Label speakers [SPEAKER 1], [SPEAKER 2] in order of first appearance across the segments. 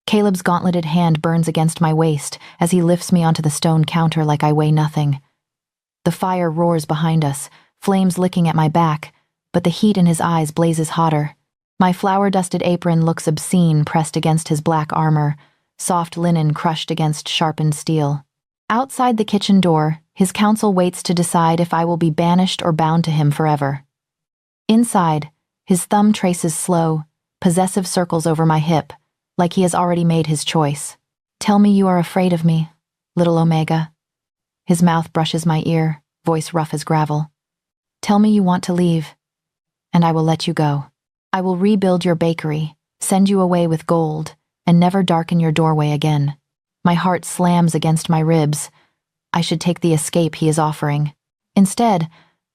[SPEAKER 1] Caleb's gauntleted hand burns against my waist as he lifts me onto the stone counter like I weigh nothing. The fire roars behind us, flames licking at my back, but the heat in his eyes blazes hotter. My flour-dusted apron looks obscene pressed against his black armor, soft linen crushed against sharpened steel. Outside the kitchen door, his counsel waits to decide if I will be banished or bound to him forever. Inside, his thumb traces slow, possessive circles over my hip, like he has already made his choice. Tell me you are afraid of me, little Omega. His mouth brushes my ear, voice rough as gravel. Tell me you want to leave, and I will let you go. I will rebuild your bakery, send you away with gold, and never darken your doorway again. My heart slams against my ribs. I should take the escape he is offering. Instead,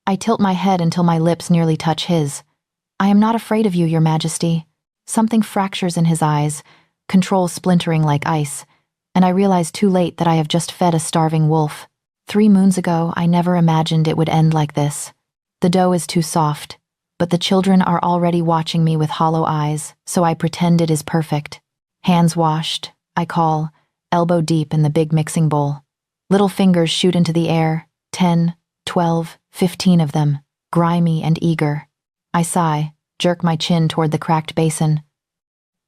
[SPEAKER 1] I tilt my head until my lips nearly touch his. I am not afraid of you, Your Majesty. Something fractures in his eyes, control splintering like ice, and I realize too late that I have just fed a starving wolf. 3 moons ago, I never imagined it would end like this. The dough is too soft, but the children are already watching me with hollow eyes, so I pretend it is perfect. Hands washed, I call, elbow deep in the big mixing bowl. Little fingers shoot into the air, 10, 12, 15 of them, grimy and eager. I sigh, jerk my chin toward the cracked basin.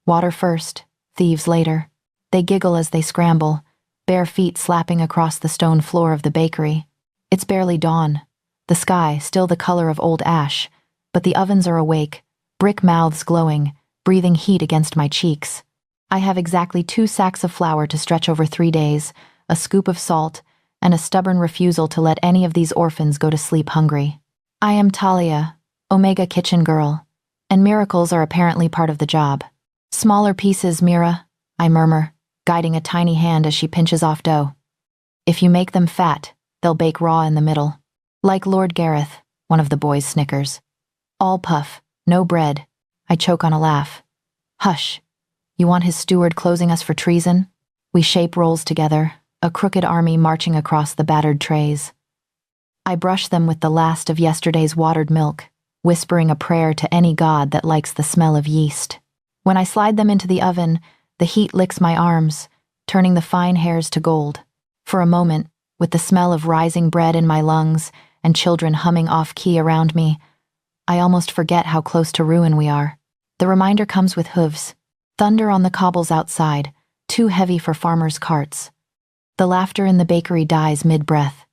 [SPEAKER 1] Water first, thieves later. They giggle as they scramble, bare feet slapping across the stone floor of the bakery. It's barely dawn. The sky, still the color of old ash, but the ovens are awake, brick mouths glowing, breathing heat against my cheeks. I have exactly 2 sacks of flour to stretch over 3 days, a scoop of salt, and a stubborn refusal to let any of these orphans go to sleep hungry. I am Talia, Omega kitchen girl, and miracles are apparently part of the job. Smaller pieces, Mira, I murmur, guiding a tiny hand as she pinches off dough. If you make them fat, they'll bake raw in the middle. Like Lord Gareth, one of the boys snickers. All puff, no bread. I choke on a laugh. Hush. You want his steward closing us for treason? We shape rolls together, a crooked army marching across the battered trays. I brush them with the last of yesterday's watered milk, whispering a prayer to any god that likes the smell of yeast. When I slide them into the oven, the heat licks my arms, turning the fine hairs to gold. For a moment, with the smell of rising bread in my lungs and children humming off-key around me, I almost forget how close to ruin we are. The reminder comes with hooves. Thunder on the cobbles outside, too heavy for farmers' carts. The laughter in the bakery dies mid-breath.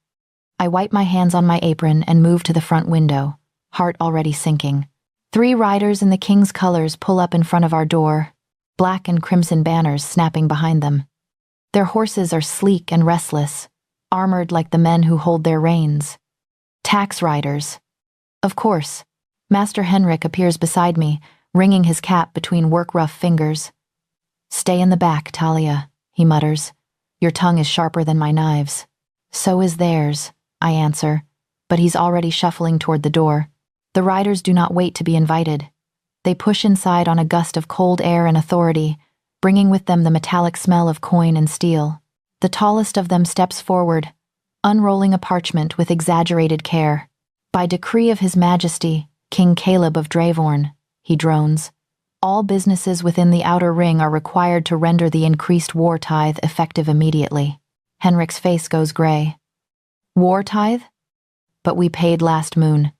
[SPEAKER 1] I wipe my hands on my apron and move to the front window, heart already sinking. 3 riders in the king's colors pull up in front of our door, black and crimson banners snapping behind them. Their horses are sleek and restless, armored like the men who hold their reins. Tax riders. Of course. Master Henrik appears beside me, wringing his cap between work-rough fingers. Stay in the back, Talia, he mutters. Your tongue is sharper than my knives. So is theirs, I answer, but he's already shuffling toward the door. The riders do not wait to be invited. They push inside on a gust of cold air and authority, bringing with them the metallic smell of coin and steel. The tallest of them steps forward, unrolling a parchment with exaggerated care. By decree of His Majesty, King Caleb of Dravorn, he drones, all businesses within the outer ring are required to render the increased war tithe effective immediately. Henrik's face goes gray. War tithe? But we paid last moon.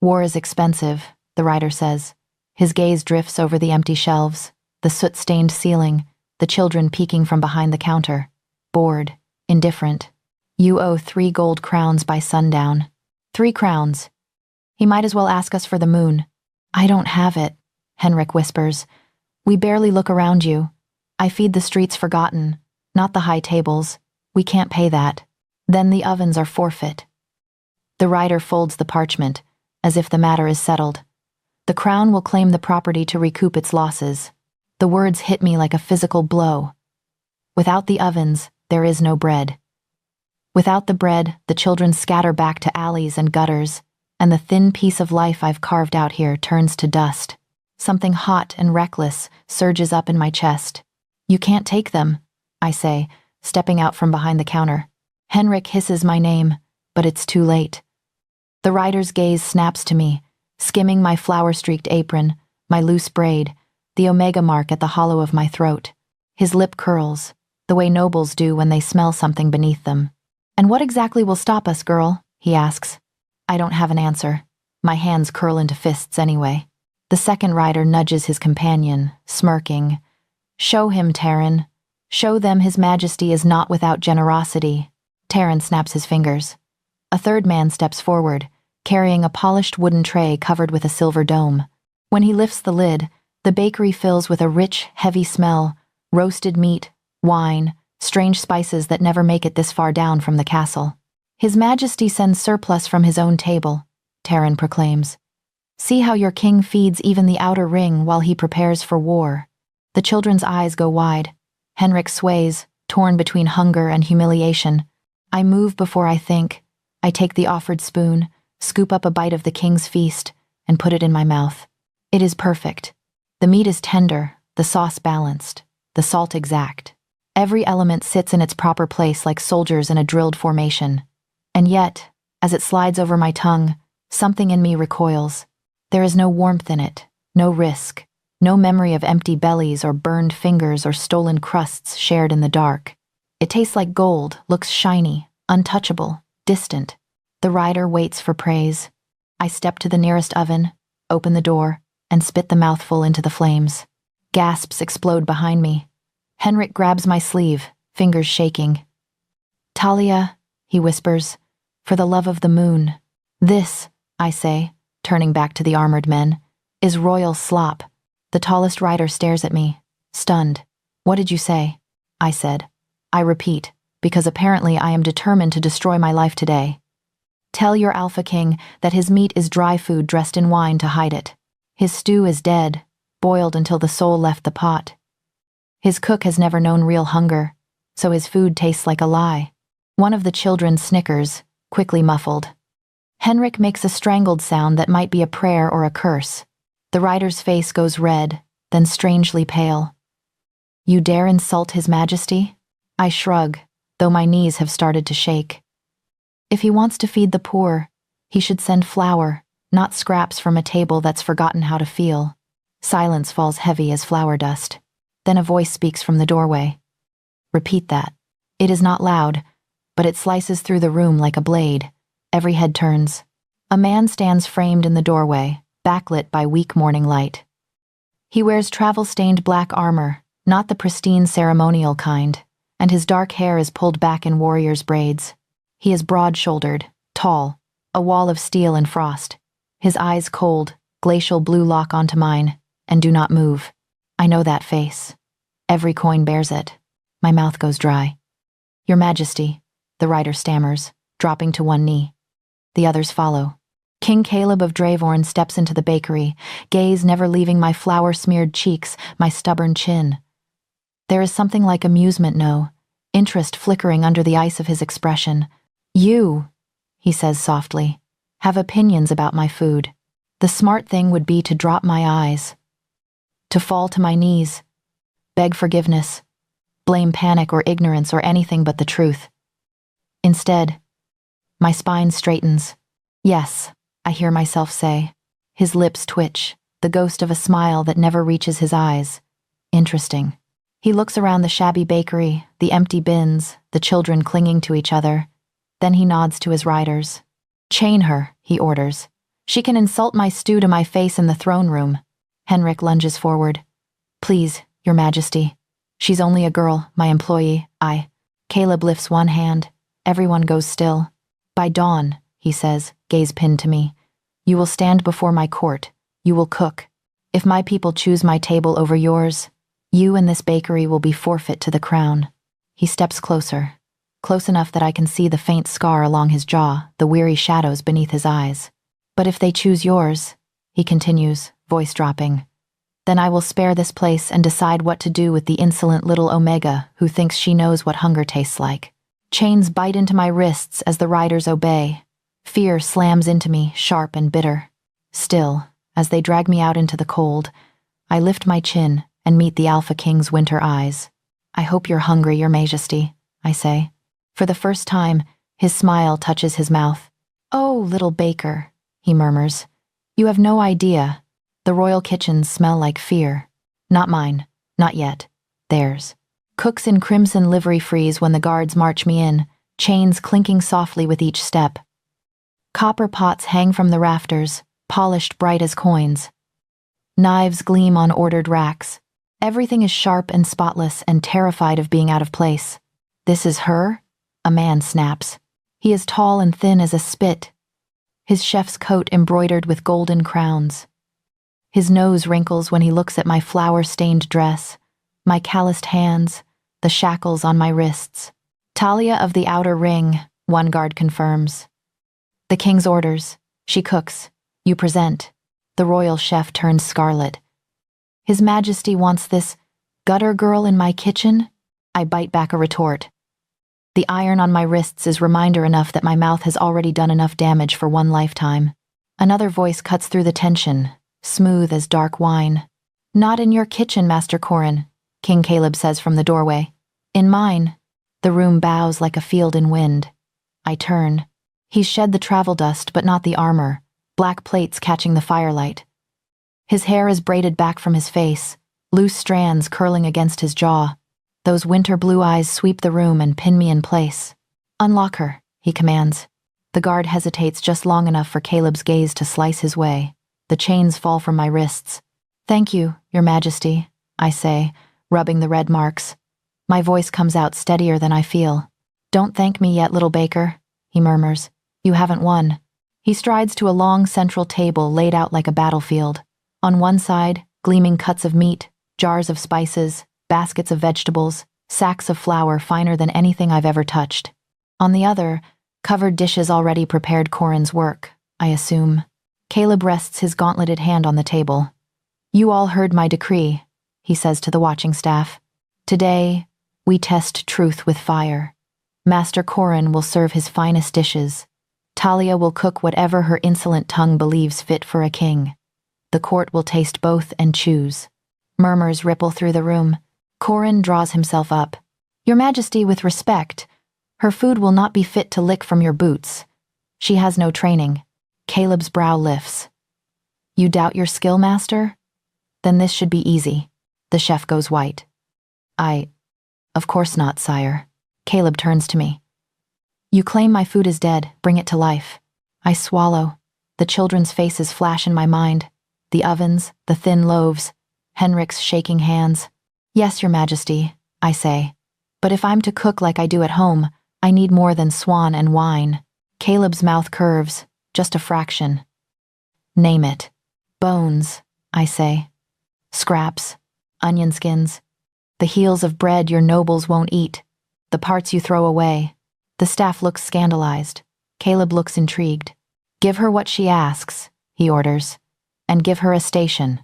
[SPEAKER 1] War is expensive, the rider says. His gaze drifts over the empty shelves, the soot-stained ceiling, the children peeking from behind the counter. Bored, indifferent. You owe 3 gold crowns by sundown. 3 crowns. He might as well ask us for the moon. I don't have it, Henrik whispers. We barely look around you. I feed the streets forgotten, not the high tables. We can't pay that. Then the ovens are forfeit. The rider folds the parchment, as if the matter is settled. The crown will claim the property to recoup its losses. The words hit me like a physical blow. Without the ovens, there is no bread. Without the bread, the children scatter back to alleys and gutters, and the thin piece of life I've carved out here turns to dust. Something hot and reckless surges up in my chest. You can't take them, I say, stepping out from behind the counter. Henrik hisses my name, but it's too late. The rider's gaze snaps to me, skimming my flour-streaked apron, my loose braid, the omega mark at the hollow of my throat. His lip curls, the way nobles do when they smell something beneath them. "And what exactly will stop us, girl?" he asks. I don't have an answer. My hands curl into fists anyway. The second rider nudges his companion, smirking. "Show him, Terran. Show them His Majesty is not without generosity." Terran snaps his fingers. A third man steps forward, carrying a polished wooden tray covered with a silver dome. When he lifts the lid, the bakery fills with a rich, heavy smell, roasted meat, wine, strange spices that never make it this far down from the castle. "His Majesty sends surplus from his own table," Terran proclaims. "See how your king feeds even the outer ring while he prepares for war." The children's eyes go wide. Henrik sways, torn between hunger and humiliation. I move before I think. I take the offered spoon, scoop up a bite of the king's feast, and put it in my mouth. It is perfect. The meat is tender, the sauce balanced, the salt exact. Every element sits in its proper place like soldiers in a drilled formation. And yet, as it slides over my tongue, something in me recoils. There is no warmth in it, no risk, no memory of empty bellies or burned fingers or stolen crusts shared in the dark. It tastes like gold, looks shiny, untouchable, distant. The rider waits for praise. I step to the nearest oven, open the door, and spit the mouthful into the flames. Gasps explode behind me. Henrik grabs my sleeve, fingers shaking. "Talia," he whispers, "for the love of the moon." "This," I say, turning back to the armored men, "is royal slop." The tallest rider stares at me, stunned. "What did you say?" I said. I repeat, because apparently I am determined to destroy my life today. "Tell your Alpha King that his meat is dry food dressed in wine to hide it. His stew is dead, boiled until the soul left the pot. His cook has never known real hunger, so his food tastes like a lie." One of the children snickers, quickly muffled. Henrik makes a strangled sound that might be a prayer or a curse. The rider's face goes red, then strangely pale. "You dare insult His Majesty?" I shrug, though my knees have started to shake. "If he wants to feed the poor, he should send flour, not scraps from a table that's forgotten how to feel." Silence falls heavy as flour dust. Then a voice speaks from the doorway. "Repeat that." It is not loud, but it slices through the room like a blade. Every head turns. A man stands framed in the doorway, backlit by weak morning light. He wears travel-stained black armor, not the pristine ceremonial kind, and his dark hair is pulled back in warrior's braids. He is broad-shouldered, tall, a wall of steel and frost. His eyes cold, glacial blue lock onto mine, and do not move. I know that face. Every coin bears it. My mouth goes dry. "Your Majesty," the rider stammers, dropping to one knee. The others follow. King Caleb of Dravorn steps into the bakery, gaze never leaving my flour-smeared cheeks, my stubborn chin. There is something like amusement, no, interest flickering under the ice of his expression. "You," he says softly, "have opinions about my food. The smart thing would be to drop my eyes, to fall to my knees, beg forgiveness, blame panic or ignorance or anything but the truth. Instead, my spine straightens. Yes, I hear myself say. His lips twitch, the ghost of a smile that never reaches his eyes. Interesting. He looks around the shabby bakery, the empty bins, the children clinging to each other. Then he nods to his riders. "Chain her," he orders. "She can insult my stew to my face in the throne room." Henrik lunges forward. "Please, Your Majesty. She's only a girl, my employee, I." Caleb lifts one hand. Everyone goes still. "By dawn," he says, gaze pinned to me, "you will stand before my court. You will cook. If my people choose my table over yours, you and this bakery will be forfeit to the crown." He steps closer, close enough that I can see the faint scar along his jaw, the weary shadows beneath his eyes. "But if they choose yours," he continues, voice dropping, "then I will spare this place and decide what to do with the insolent little Omega who thinks she knows what hunger tastes like." Chains bite into my wrists as the riders obey. Fear slams into me, sharp and bitter. Still, as they drag me out into the cold, I lift my chin and meet the Alpha King's winter eyes. "I hope you're hungry, Your Majesty," I say. For the first time, his smile touches his mouth. "Oh, little baker," he murmurs. "You have no idea. The royal kitchens smell like fear. Not mine, not yet. Theirs. Cooks in crimson livery freeze when the guards march me in, chains clinking softly with each step. Copper pots hang from the rafters, polished bright as coins. Knives gleam on ordered racks. Everything is sharp and spotless and terrified of being out of place. "This is her?" A man snaps. He is tall and thin as a spit. His chef's coat embroidered with golden crowns. His nose wrinkles when he looks at my flour-stained dress, my calloused hands, the shackles on my wrists. "Talia of the Outer Ring," one guard confirms. "The king's orders. She cooks. You present." The royal chef turns scarlet. "His Majesty wants this gutter girl in my kitchen?" I bite back a retort. The iron on my wrists is reminder enough that my mouth has already done enough damage for one lifetime. Another voice cuts through the tension, smooth as dark wine. "Not in your kitchen, Master Corin," King Caleb says from the doorway. "In mine." The room bows like a field in wind. I turn. He's shed the travel dust, but not the armor, black plates catching the firelight. His hair is braided back from his face, loose strands curling against his jaw. Those winter blue eyes sweep the room and pin me in place. "Unlock her," he commands. The guard hesitates just long enough for Caleb's gaze to slice his way. The chains fall from my wrists. "Thank you, Your Majesty," I say, rubbing the red marks. My voice comes out steadier than I feel. "Don't thank me yet, little baker," he murmurs. "You haven't won." He strides to a long central table laid out like a battlefield. On one side, gleaming cuts of meat, jars of spices, baskets of vegetables, sacks of flour finer than anything I've ever touched. On the other, covered dishes already prepared Corin's work, I assume. Caleb rests his gauntleted hand on the table. "You all heard my decree," he says to the watching staff. "Today, we test truth with fire. Master Corin will serve his finest dishes. Talia will cook whatever her insolent tongue believes fit for a king. The court will taste both and choose." Murmurs ripple through the room. Corin draws himself up. "Your Majesty, with respect, her food will not be fit to lick from your boots. She has no training." Caleb's brow lifts. "You doubt your skill, Master? Then this should be easy." The chef goes white. Of course not, sire." Caleb turns to me. "You claim my food is dead, bring it to life." I swallow. The children's faces flash in my mind. The ovens, the thin loaves, Henrik's shaking hands. "Yes, Your Majesty," I say. "But if I'm to cook like I do at home, I need more than swan and wine." Caleb's mouth curves, just a fraction. "Name it." "Bones," I say. "Scraps, onion skins, the heels of bread your nobles won't eat, the parts you throw away." The staff looks scandalized. Caleb looks intrigued. "Give her what she asks," he orders, "and give her a station.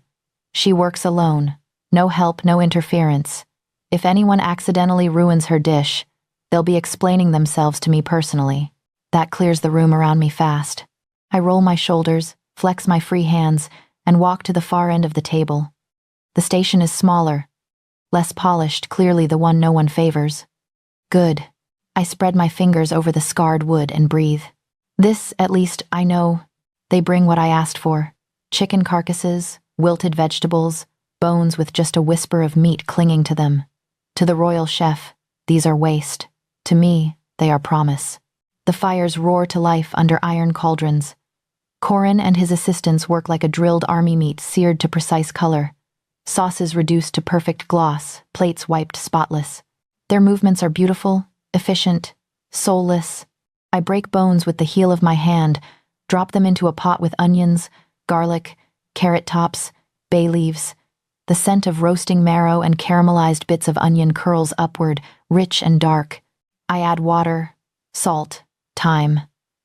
[SPEAKER 1] She works alone. No help, no interference. If anyone accidentally ruins her dish, they'll be explaining themselves to me personally." That clears the room around me fast. I roll my shoulders, flex my free hands, and walk to the far end of the table. The station is smaller, less polished, clearly the one no one favors. Good. I spread my fingers over the scarred wood and breathe. This, at least, I know. They bring what I asked for. Chicken carcasses, wilted vegetables, bones with just a whisper of meat clinging to them. To the royal chef, these are waste. To me, they are promise. The fires roar to life under iron cauldrons. Corin and his assistants work like a drilled army meat seared to precise color. Sauces reduced to perfect gloss, plates wiped spotless. Their movements are beautiful, efficient, soulless. I break bones with the heel of my hand, drop them into a pot with onions, garlic, carrot tops, bay leaves. The scent of roasting marrow and caramelized bits of onion curls upward, rich and dark. I add water, salt, thyme,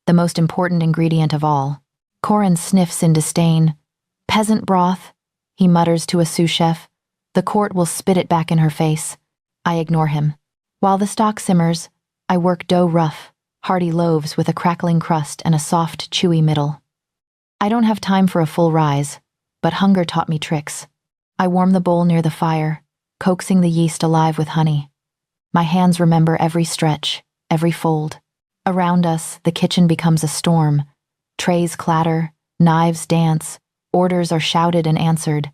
[SPEAKER 1] the most important ingredient of all. Corin sniffs in disdain. "Peasant broth," he mutters to a sous chef. "The court will spit it back in her face." I ignore him. While the stock simmers, I work dough rough, hearty loaves with a crackling crust and a soft, chewy middle. I don't have time for a full rise, but hunger taught me tricks. I warm the bowl near the fire, coaxing the yeast alive with honey. My hands remember every stretch, every fold. Around us, the kitchen becomes a storm. Trays clatter, knives dance, orders are shouted and answered.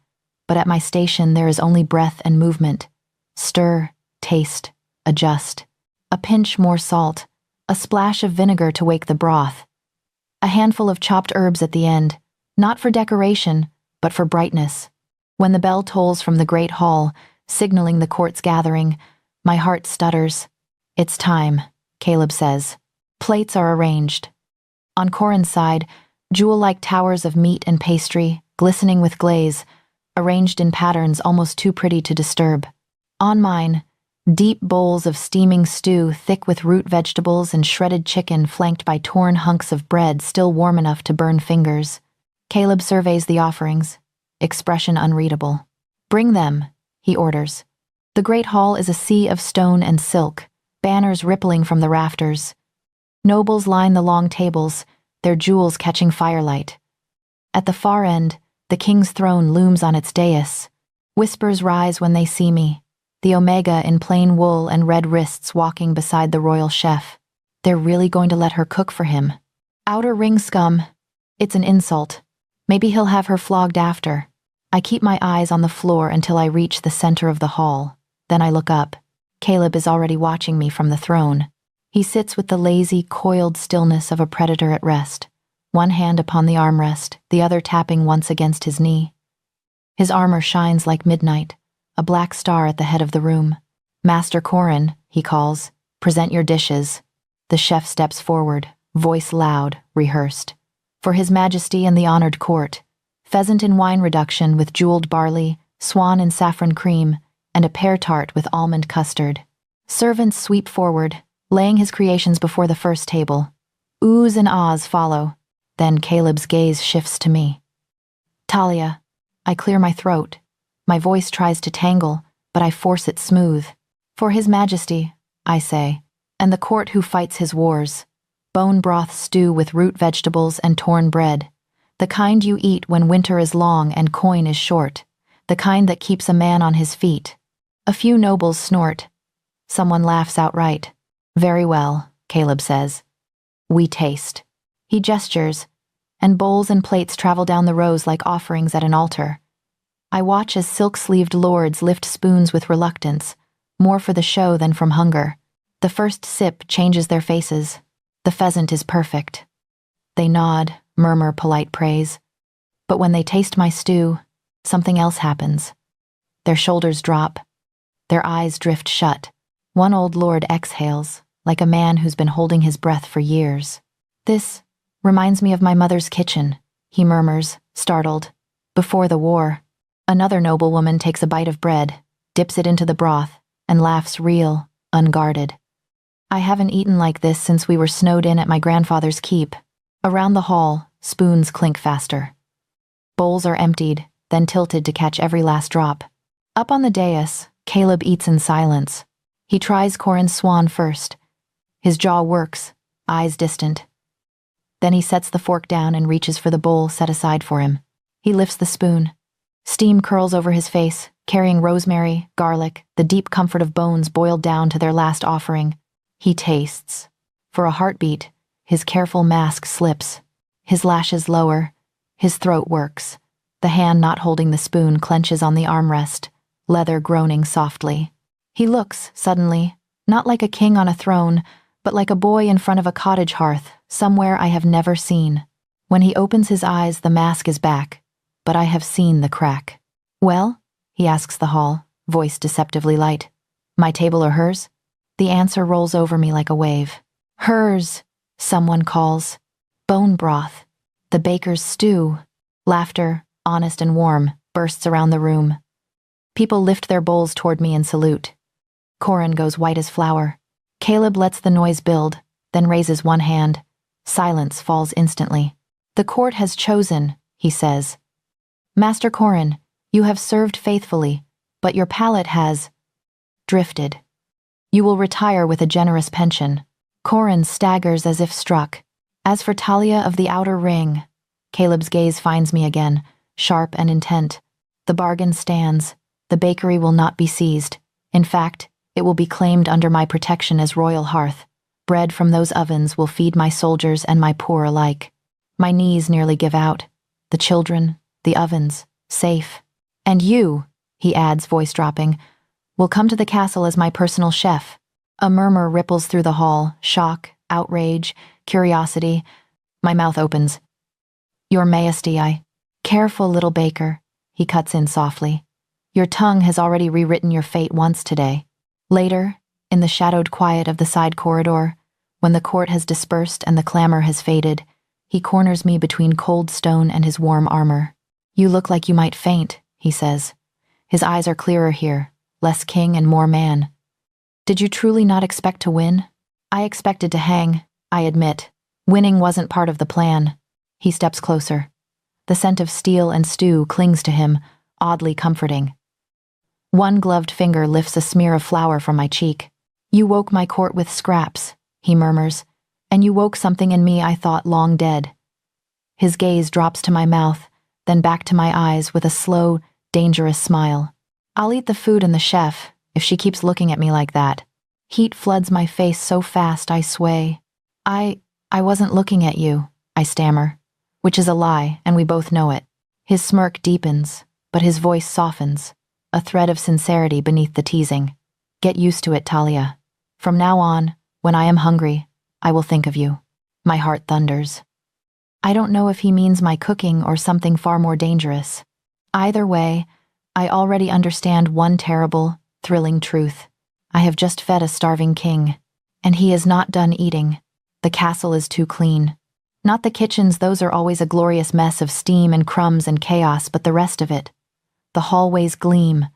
[SPEAKER 1] But at my station, there is only breath and movement. Stir, taste, adjust. A pinch more salt, a splash of vinegar to wake the broth. A handful of chopped herbs at the end, not for decoration, but for brightness. When the bell tolls from the great hall, signaling the court's gathering, my heart stutters. It's time, Caleb says. Plates are arranged. On Corin's side, jewel-like towers of meat and pastry, glistening with glaze, arranged in patterns almost too pretty to disturb. On mine, deep bowls of steaming stew thick with root vegetables and shredded chicken flanked by torn hunks of bread still warm enough to burn fingers. Caleb surveys the offerings, expression unreadable. Bring them, he orders. The great hall is a sea of stone and silk, banners rippling from the rafters. Nobles line the long tables, their jewels catching firelight. At the far end, the king's throne looms on its dais. Whispers rise when they see me, the Omega in plain wool and red wrists walking beside the royal chef. They're really going to let her cook for him. Outer ring scum. It's an insult. Maybe he'll have her flogged after. I keep my eyes on the floor until I reach the center of the hall. Then I look up. Caleb is already watching me from the throne. He sits with the lazy, coiled stillness of a predator at rest, one hand upon the armrest, the other tapping once against his knee. His armor shines like midnight, a black star at the head of the room. Master Corin, he calls, present your dishes. The chef steps forward, voice loud, rehearsed. For his majesty and the honored court, pheasant in wine reduction with jeweled barley, swan in saffron cream, and a pear tart with almond custard. Servants sweep forward, laying his creations before the first table. Oohs and ahs follow. Then Caleb's gaze shifts to me. Talia. I clear my throat. My voice tries to tangle, but I force it smooth. For his majesty, I say, and the court who fights his wars. Bone broth stew with root vegetables and torn bread. The kind you eat when winter is long and coin is short. The kind that keeps a man on his feet. A few nobles snort. Someone laughs outright. Very well, Caleb says. We taste. He gestures, and bowls and plates travel down the rows like offerings at an altar. I watch as silk-sleeved lords lift spoons with reluctance, more for the show than from hunger. The first sip changes their faces. The pheasant is perfect. They nod, murmur polite praise. But when they taste my stew, something else happens. Their shoulders drop. Their eyes drift shut. One old lord exhales, like a man who's been holding his breath for years. This reminds me of my mother's kitchen, he murmurs, startled. Before the war. Another noblewoman takes a bite of bread, dips it into the broth, and laughs real, unguarded. I haven't eaten like this since we were snowed in at my grandfather's keep. Around the hall, spoons clink faster. Bowls are emptied, then tilted to catch every last drop. Up on the dais, Caleb eats in silence. He tries Corin's swan first. His jaw works, eyes distant. Then he sets the fork down and reaches for the bowl set aside for him. He lifts the spoon. Steam curls over his face, carrying rosemary, garlic, the deep comfort of bones boiled down to their last offering. He tastes. For a heartbeat, his careful mask slips. His lashes lower. His throat works. The hand not holding the spoon clenches on the armrest, leather groaning softly. He looks, suddenly, not like a king on a throne, but like a boy in front of a cottage hearth, somewhere I have never seen. When he opens his eyes, the mask is back, but I have seen the crack. Well? He asks the hall, voice deceptively light. My table or hers? The answer rolls over me like a wave. Hers, someone calls. Bone broth. The baker's stew. Laughter, honest and warm, bursts around the room. People lift their bowls toward me and salute. Corin goes white as flour. Caleb lets the noise build, then raises one hand. Silence falls instantly. The court has chosen, he says. Master Corin, you have served faithfully, but your palate has drifted. You will retire with a generous pension. Corin staggers as if struck. As for Talia of the outer ring, Caleb's gaze finds me again, sharp and intent. The bargain stands. The bakery will not be seized. In fact, it will be claimed under my protection as royal hearth. Bread from those ovens will feed my soldiers and my poor alike. My knees nearly give out. The children, the ovens, safe. And you, he adds, voice dropping, will come to the castle as my personal chef. A murmur ripples through the hall, shock, outrage, curiosity. My mouth opens. Your Majesty, I... Careful, little baker, he cuts in softly. Your tongue has already rewritten your fate once today. Later, in the shadowed quiet of the side corridor, when the court has dispersed and the clamor has faded, he corners me between cold stone and his warm armor. You look like you might faint, he says. His eyes are clearer here, less king and more man. Did you truly not expect to win? I expected to hang, I admit. Winning wasn't part of the plan. He steps closer. The scent of steel and stew clings to him, oddly comforting. One gloved finger lifts a smear of flour from my cheek. You woke my court with scraps, he murmurs, and you woke something in me I thought long dead. His gaze drops to my mouth, then back to my eyes with a slow, dangerous smile. I'll eat the food and the chef, if she keeps looking at me like that. Heat floods my face so fast I sway. I wasn't looking at you, I stammer, which is a lie, and we both know it. His smirk deepens, but his voice softens, a thread of sincerity beneath the teasing. Get used to it, Talia. From now on, when I am hungry, I will think of you. My heart thunders. I don't know if he means my cooking or something far more dangerous. Either way, I already understand one terrible, thrilling truth. I have just fed a starving king, and he is not done eating. The castle is too clean. Not the kitchens, those are always a glorious mess of steam and crumbs and chaos, but the rest of it. The hallways gleam.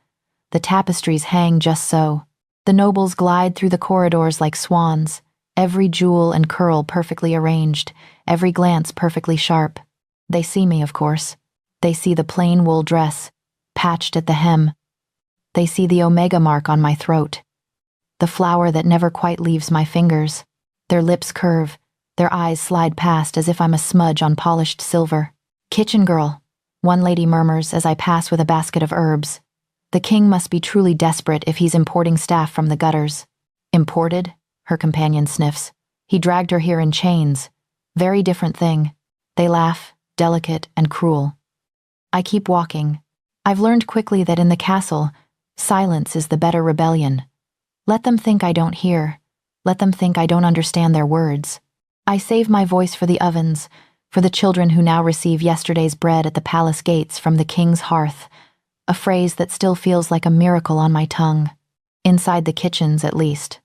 [SPEAKER 1] The tapestries hang just so. The nobles glide through the corridors like swans, every jewel and curl perfectly arranged, every glance perfectly sharp. They see me, of course. They see the plain wool dress, patched at the hem. They see the omega mark on my throat. The flower that never quite leaves my fingers. Their lips curve, their eyes slide past as if I'm a smudge on polished silver. Kitchen girl, one lady murmurs as I pass with a basket of herbs. The king must be truly desperate if he's importing staff from the gutters. Imported? Her companion sniffs. He dragged her here in chains. Very different thing. They laugh, delicate and cruel. I keep walking. I've learned quickly that in the castle, silence is the better rebellion. Let them think I don't hear. Let them think I don't understand their words. I save my voice for the ovens, for the children who now receive yesterday's bread at the palace gates from the king's hearth, a phrase that still feels like a miracle on my tongue. Inside the kitchens, at least.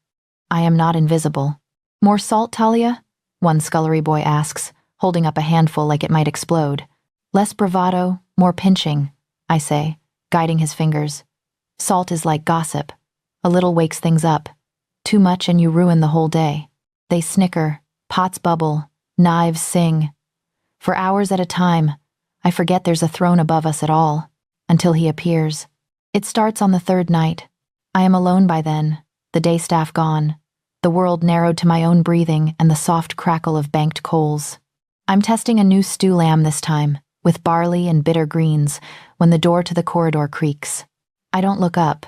[SPEAKER 1] I am not invisible. More salt, Talia? One scullery boy asks, holding up a handful like it might explode. Less bravado, more pinching, I say, guiding his fingers. Salt is like gossip. A little wakes things up. Too much and you ruin the whole day. They snicker, pots bubble, knives sing. For hours at a time, I forget there's a throne above us at all, until he appears. It starts on the third night. I am alone by then, the day staff gone, the world narrowed to my own breathing and the soft crackle of banked coals. I'm testing a new stew lamb this time, with barley and bitter greens, when the door to the corridor creaks. I don't look up.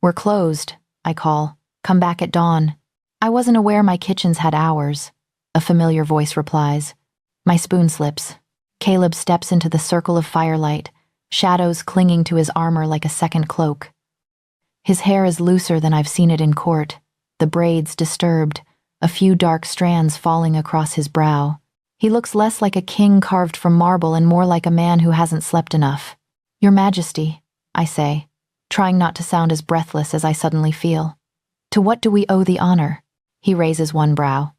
[SPEAKER 1] We're closed, I call. Come back at dawn. I wasn't aware my kitchens had hours. A familiar voice replies. My spoon slips. Caleb steps into the circle of firelight, shadows clinging to his armor like a second cloak. His hair is looser than I've seen it in court, the braids disturbed, a few dark strands falling across his brow. He looks less like a king carved from marble and more like a man who hasn't slept enough. Your Majesty, I say, trying not to sound as breathless as I suddenly feel. To what do we owe the honor? He raises one brow.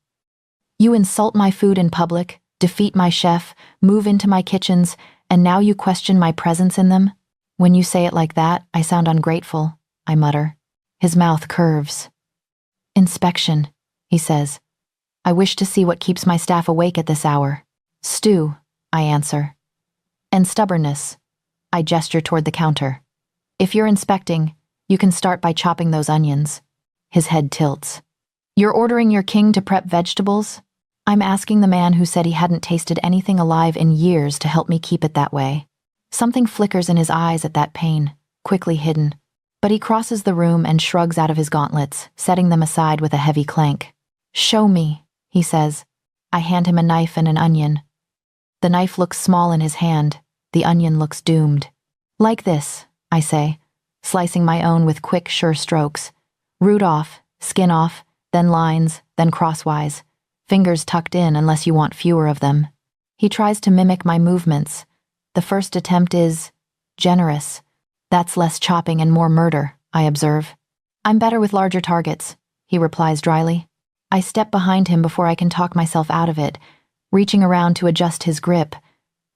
[SPEAKER 1] You insult my food in public, defeat my chef, move into my kitchens, and now you question my presence in them? When you say it like that, I sound ungrateful, I mutter. His mouth curves. Inspection, he says. I wish to see what keeps my staff awake at this hour. Stew, I answer. And stubbornness. I gesture toward the counter. If you're inspecting, you can start by chopping those onions. His head tilts. You're ordering your king to prep vegetables? I'm asking the man who said he hadn't tasted anything alive in years to help me keep it that way. Something flickers in his eyes at that pain, quickly hidden. But he crosses the room and shrugs out of his gauntlets, setting them aside with a heavy clank. Show me, he says. I hand him a knife and an onion. The knife looks small in his hand. The onion looks doomed. Like this, I say, slicing my own with quick, sure strokes. Root off, skin off, then lines, then crosswise. Fingers tucked in unless you want fewer of them. He tries to mimic my movements. The first attempt is generous. That's less chopping and more murder, I observe. I'm better with larger targets, he replies dryly. I step behind him before I can talk myself out of it, reaching around to adjust his grip.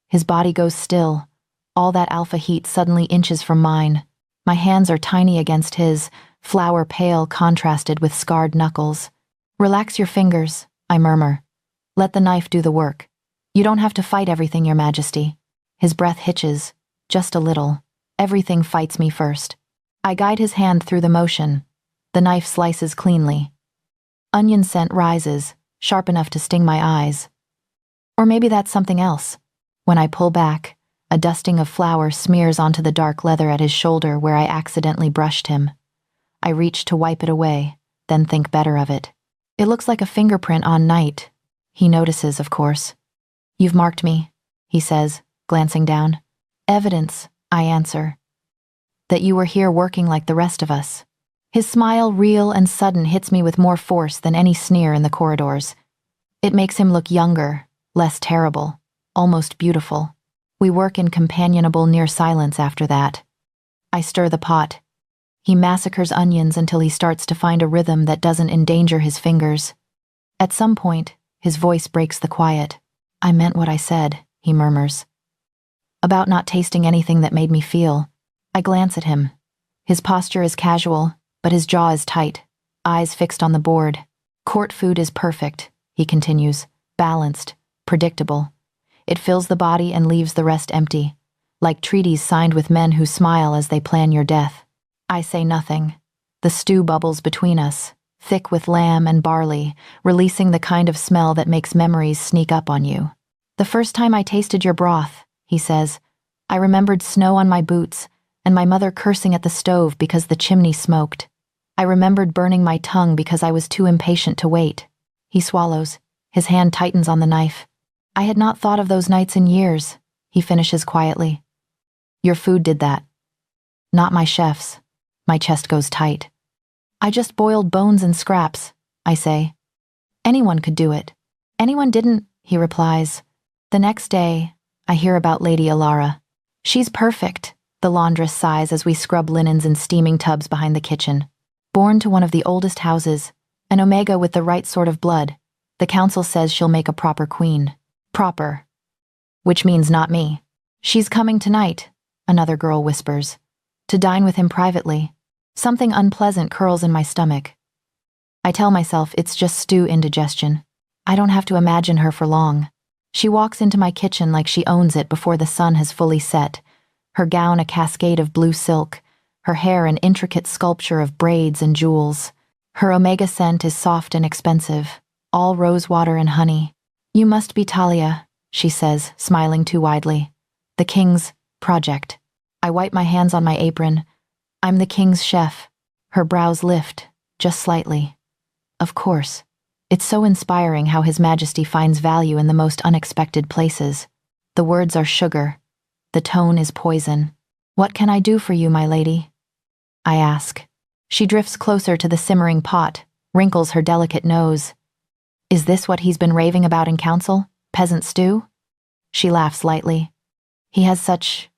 [SPEAKER 1] His body goes still. All that alpha heat suddenly inches from mine. My hands are tiny against his, flower pale contrasted with scarred knuckles. Relax your fingers, I murmur. Let the knife do the work. You don't have to fight everything, Your Majesty. His breath hitches, just a little. Everything fights me first. I guide his hand through the motion. The knife slices cleanly. Onion scent rises, sharp enough to sting my eyes. Or maybe that's something else. When I pull back, a dusting of flour smears onto the dark leather at his shoulder where I accidentally brushed him. I reach to wipe it away, then think better of it. It looks like a fingerprint on night. He notices, of course. You've marked me, he says, glancing down. Evidence, I answer. That you were here working like the rest of us. His smile, real and sudden, hits me with more force than any sneer in the corridors. It makes him look younger, less terrible, almost beautiful. We work in companionable near silence after that. I stir the pot. He massacres onions until he starts to find a rhythm that doesn't endanger his fingers. At some point, his voice breaks the quiet. I meant what I said, he murmurs. About not tasting anything that made me feel. I glance at him. His posture is casual, but his jaw is tight, eyes fixed on the board. Court food is perfect, he continues, balanced, predictable. It fills the body and leaves the rest empty, like treaties signed with men who smile as they plan your death. I say nothing. The stew bubbles between us, thick with lamb and barley, releasing the kind of smell that makes memories sneak up on you. The first time I tasted your broth, he says, I remembered snow on my boots and my mother cursing at the stove because the chimney smoked. I remembered burning my tongue because I was too impatient to wait. He swallows. His hand tightens on the knife. I had not thought of those nights in years, he finishes quietly. Your food did that. Not my chef's. My chest goes tight. I just boiled bones and scraps, I say. Anyone could do it. Anyone didn't, he replies. The next day, I hear about Lady Alara. She's perfect, the laundress sighs as we scrub linens in steaming tubs behind the kitchen. Born to one of the oldest houses, an Omega with the right sort of blood, the council says she'll make a proper queen. Proper. Which means not me. She's coming tonight, another girl whispers. To dine with him privately. Something unpleasant curls in my stomach. I tell myself it's just stew indigestion. I don't have to imagine her for long. She walks into my kitchen like she owns it before the sun has fully set, her gown a cascade of blue silk, her hair an intricate sculpture of braids and jewels. Her Omega scent is soft and expensive, all rosewater and honey. You must be Talia, she says, smiling too widely. The king's project. I wipe my hands on my apron. I'm the king's chef. Her brows lift, just slightly. Of course. It's so inspiring how His Majesty finds value in the most unexpected places. The words are sugar. The tone is poison. What can I do for you, my lady? I ask. She drifts closer to the simmering pot, wrinkles her delicate nose. Is this what he's been raving about in council? Peasant stew? She laughs lightly. He has such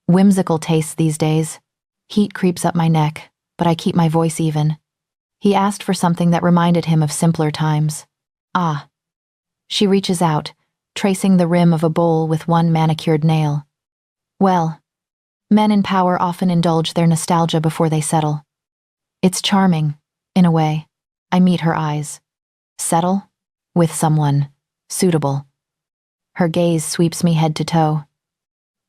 [SPEAKER 1] whimsical tastes these days. Heat creeps up my neck, but I keep my voice even. He asked for something that reminded him of simpler times. Ah. She reaches out, tracing the rim of a bowl with one manicured nail. Well, men in power often indulge their nostalgia before they settle. It's charming, in a way. I meet her eyes. Settle? With someone. Suitable. Her gaze sweeps me head to toe.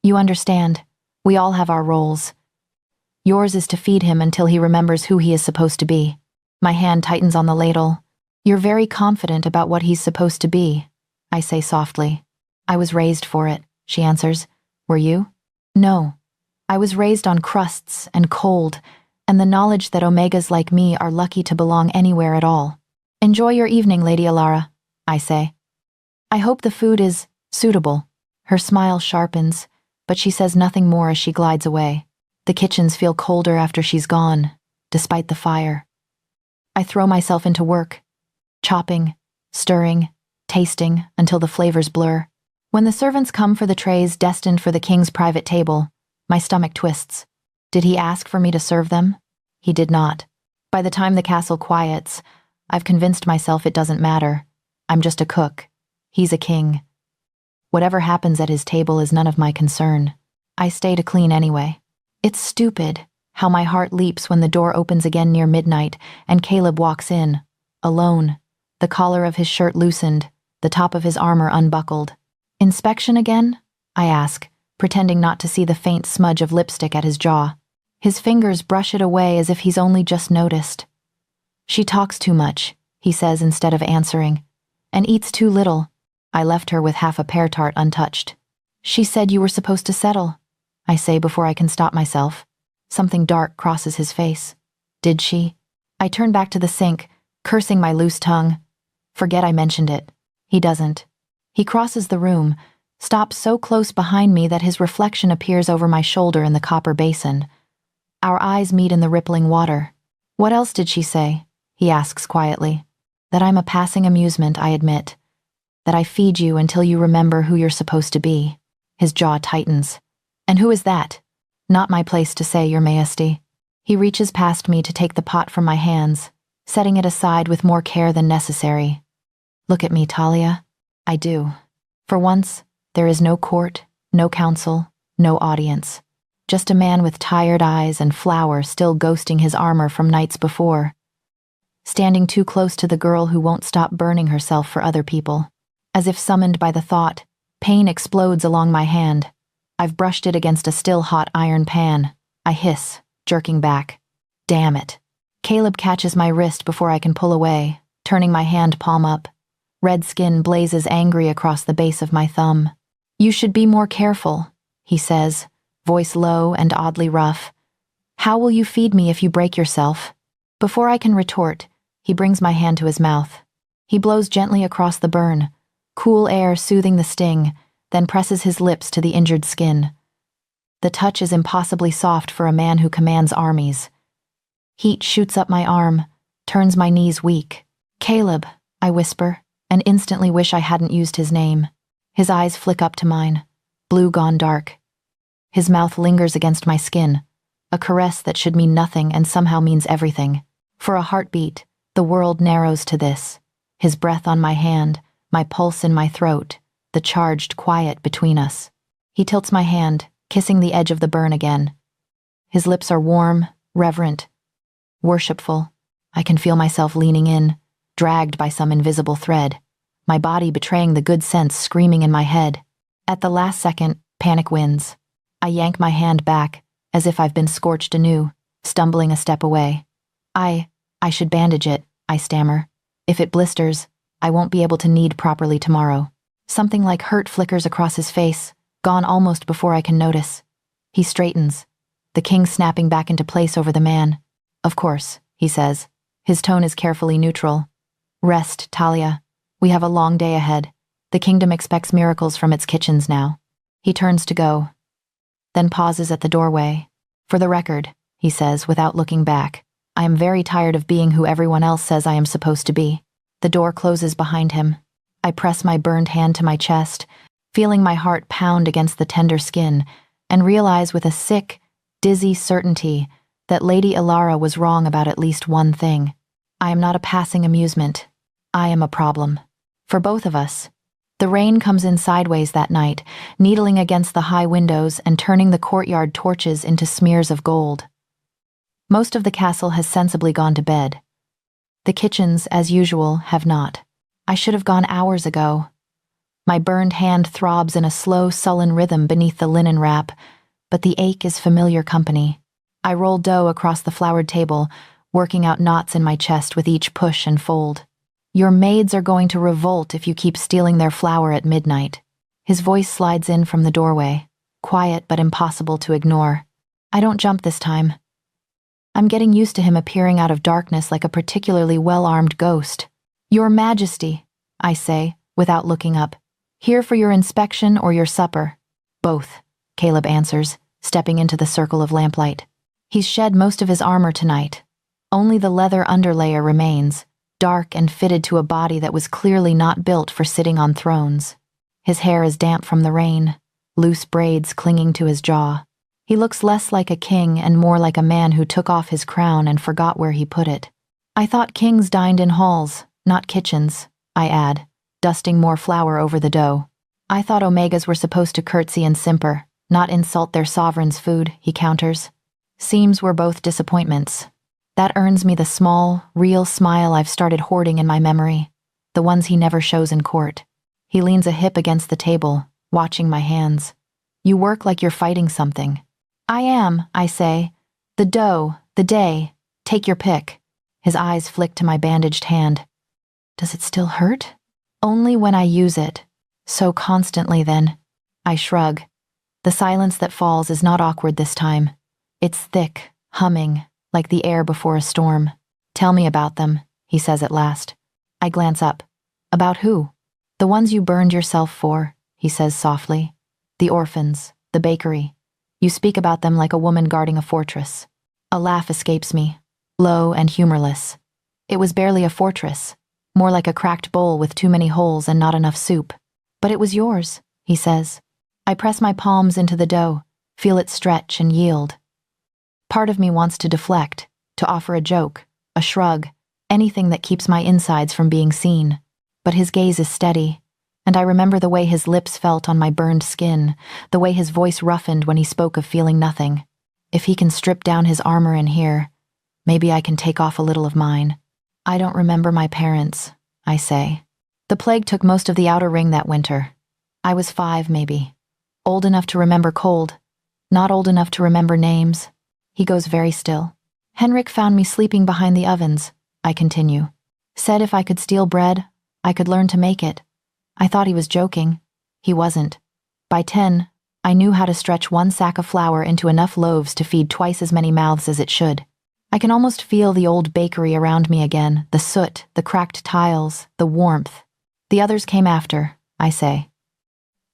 [SPEAKER 1] You understand. We all have our roles. Yours is to feed him until he remembers who he is supposed to be. My hand tightens on the ladle. You're very confident about what he's supposed to be, I say softly. I was raised for it, she answers. Were you? No. I was raised on crusts and cold, and the knowledge that Omegas like me are lucky to belong anywhere at all. Enjoy your evening, Lady Alara, I say. I hope the food is suitable. Her smile sharpens, but she says nothing more as she glides away. The kitchens feel colder after she's gone, despite the fire. I throw myself into work, chopping, stirring, tasting until the flavors blur. When the servants come for the trays destined for the king's private table, my stomach twists. Did he ask for me to serve them? He did not. By the time the castle quiets, I've convinced myself it doesn't matter. I'm just a cook. He's a king. Whatever happens at his table is none of my concern. I stay to clean anyway. It's stupid how my heart leaps when the door opens again near midnight and Caleb walks in, alone, the collar of his shirt loosened, the top of his armor unbuckled. Inspection again? I ask, pretending not to see the faint smudge of lipstick at his jaw. His fingers brush it away as if he's only just noticed. She talks too much, he says instead of answering, and eats too little. I left her with half a pear tart untouched. She said you were supposed to settle, I say before I can stop myself. Something dark crosses his face. Did she? I turn back to the sink, cursing my loose tongue. Forget I mentioned it. He doesn't. He crosses the room, stops so close behind me that his reflection appears over my shoulder in the copper basin. Our eyes meet in the rippling water. What else did she say? He asks quietly. That I'm a passing amusement, I admit. That I feed you until you remember who you're supposed to be. His jaw tightens. And who is that? Not my place to say, Your Majesty. He reaches past me to take the pot from my hands, setting it aside with more care than necessary. Look at me, Talia. I do. For once, there is no court, no council, no audience. Just a man with tired eyes and flour still ghosting his armor from nights before. Standing too close to the girl who won't stop burning herself for other people. As if summoned by the thought, pain explodes along my hand. I've brushed it against a still-hot iron pan. I hiss, jerking back. Damn it. Caleb catches my wrist before I can pull away, turning my hand palm up. Red skin blazes angry across the base of my thumb. You should be more careful, he says, voice low and oddly rough. How will you feed me if you break yourself? Before I can retort, he brings my hand to his mouth. He blows gently across the burn, cool air soothing the sting, then presses his lips to the injured skin. The touch is impossibly soft for a man who commands armies. Heat shoots up my arm, turns my knees weak. Caleb, I whisper, and instantly wish I hadn't used his name. His eyes flick up to mine, blue gone dark. His mouth lingers against my skin, a caress that should mean nothing and somehow means everything. For a heartbeat, the world narrows to this. His breath on my hand, my pulse in my throat, the charged quiet between us. He tilts my hand, kissing the edge of the burn again. His lips are warm, reverent, worshipful. I can feel myself leaning in, dragged by some invisible thread, my body betraying the good sense screaming in my head. At the last second, panic wins. I yank my hand back, as if I've been scorched anew, stumbling a step away. I should bandage it, I stammer. If it blisters, I won't be able to knead properly tomorrow. Something like hurt flickers across his face, gone almost before I can notice. He straightens, the king snapping back into place over the man. Of course, he says. His tone is carefully neutral. Rest, Talia. We have a long day ahead. The kingdom expects miracles from its kitchens now. He turns to go, then pauses at the doorway. For the record, he says without looking back, I am very tired of being who everyone else says I am supposed to be. The door closes behind him. I press my burned hand to my chest, feeling my heart pound against the tender skin, and realize with a sick, dizzy certainty that Lady Ilara was wrong about at least one thing. I am not a passing amusement. I am a problem. For both of us. The rain comes in sideways that night, needling against the high windows and turning the courtyard torches into smears of gold. Most of the castle has sensibly gone to bed. The kitchens, as usual, have not. I should have gone hours ago. My burned hand throbs in a slow, sullen rhythm beneath the linen wrap, but the ache is familiar company. I roll dough across the floured table, working out knots in my chest with each push and fold. Your maids are going to revolt if you keep stealing their flour at midnight. His voice slides in from the doorway, quiet but impossible to ignore. I don't jump this time. I'm getting used to him appearing out of darkness like a particularly well-armed ghost. Your Majesty, I say, without looking up. Here for your inspection or your supper? Both, Caleb answers, stepping into the circle of lamplight. He's shed most of his armor tonight. Only the leather underlayer remains, dark and fitted to a body that was clearly not built for sitting on thrones. His hair is damp from the rain, loose braids clinging to his jaw. He looks less like a king and more like a man who took off his crown and forgot where he put it. I thought kings dined in halls, not kitchens, I add, dusting more flour over the dough. I thought omegas were supposed to curtsy and simper, not insult their sovereign's food, he counters. Seems we're both disappointments. That earns me the small, real smile I've started hoarding in my memory, the ones he never shows in court. He leans a hip against the table, watching my hands. You work like you're fighting something. I am, I say. The dough, the day, take your pick. His eyes flick to my bandaged hand. Does it still hurt? Only when I use it. So constantly then. I shrug. The silence that falls is not awkward this time. It's thick, humming, like the air before a storm. Tell me about them, he says at last. I glance up. About who? The ones you burned yourself for, he says softly. The orphans, the bakery. You speak about them like a woman guarding a fortress. A laugh escapes me, low and humorless. It was barely a fortress, more like a cracked bowl with too many holes and not enough soup. But it was yours, he says. I press my palms into the dough, feel it stretch and yield. Part of me wants to deflect, to offer a joke, a shrug, anything that keeps my insides from being seen. But his gaze is steady, and I remember the way his lips felt on my burned skin, the way his voice roughened when he spoke of feeling nothing. If he can strip down his armor in here, maybe I can take off a little of mine. I don't remember my parents, I say. The plague took most of the outer ring that winter. I was 5, maybe. Old enough to remember cold, not old enough to remember names. He goes very still. Henrik found me sleeping behind the ovens, I continue. Said if I could steal bread, I could learn to make it. I thought he was joking. He wasn't. By 10, I knew how to stretch one sack of flour into enough loaves to feed twice as many mouths as it should. I can almost feel the old bakery around me again, the soot, the cracked tiles, the warmth. The others came after, I say.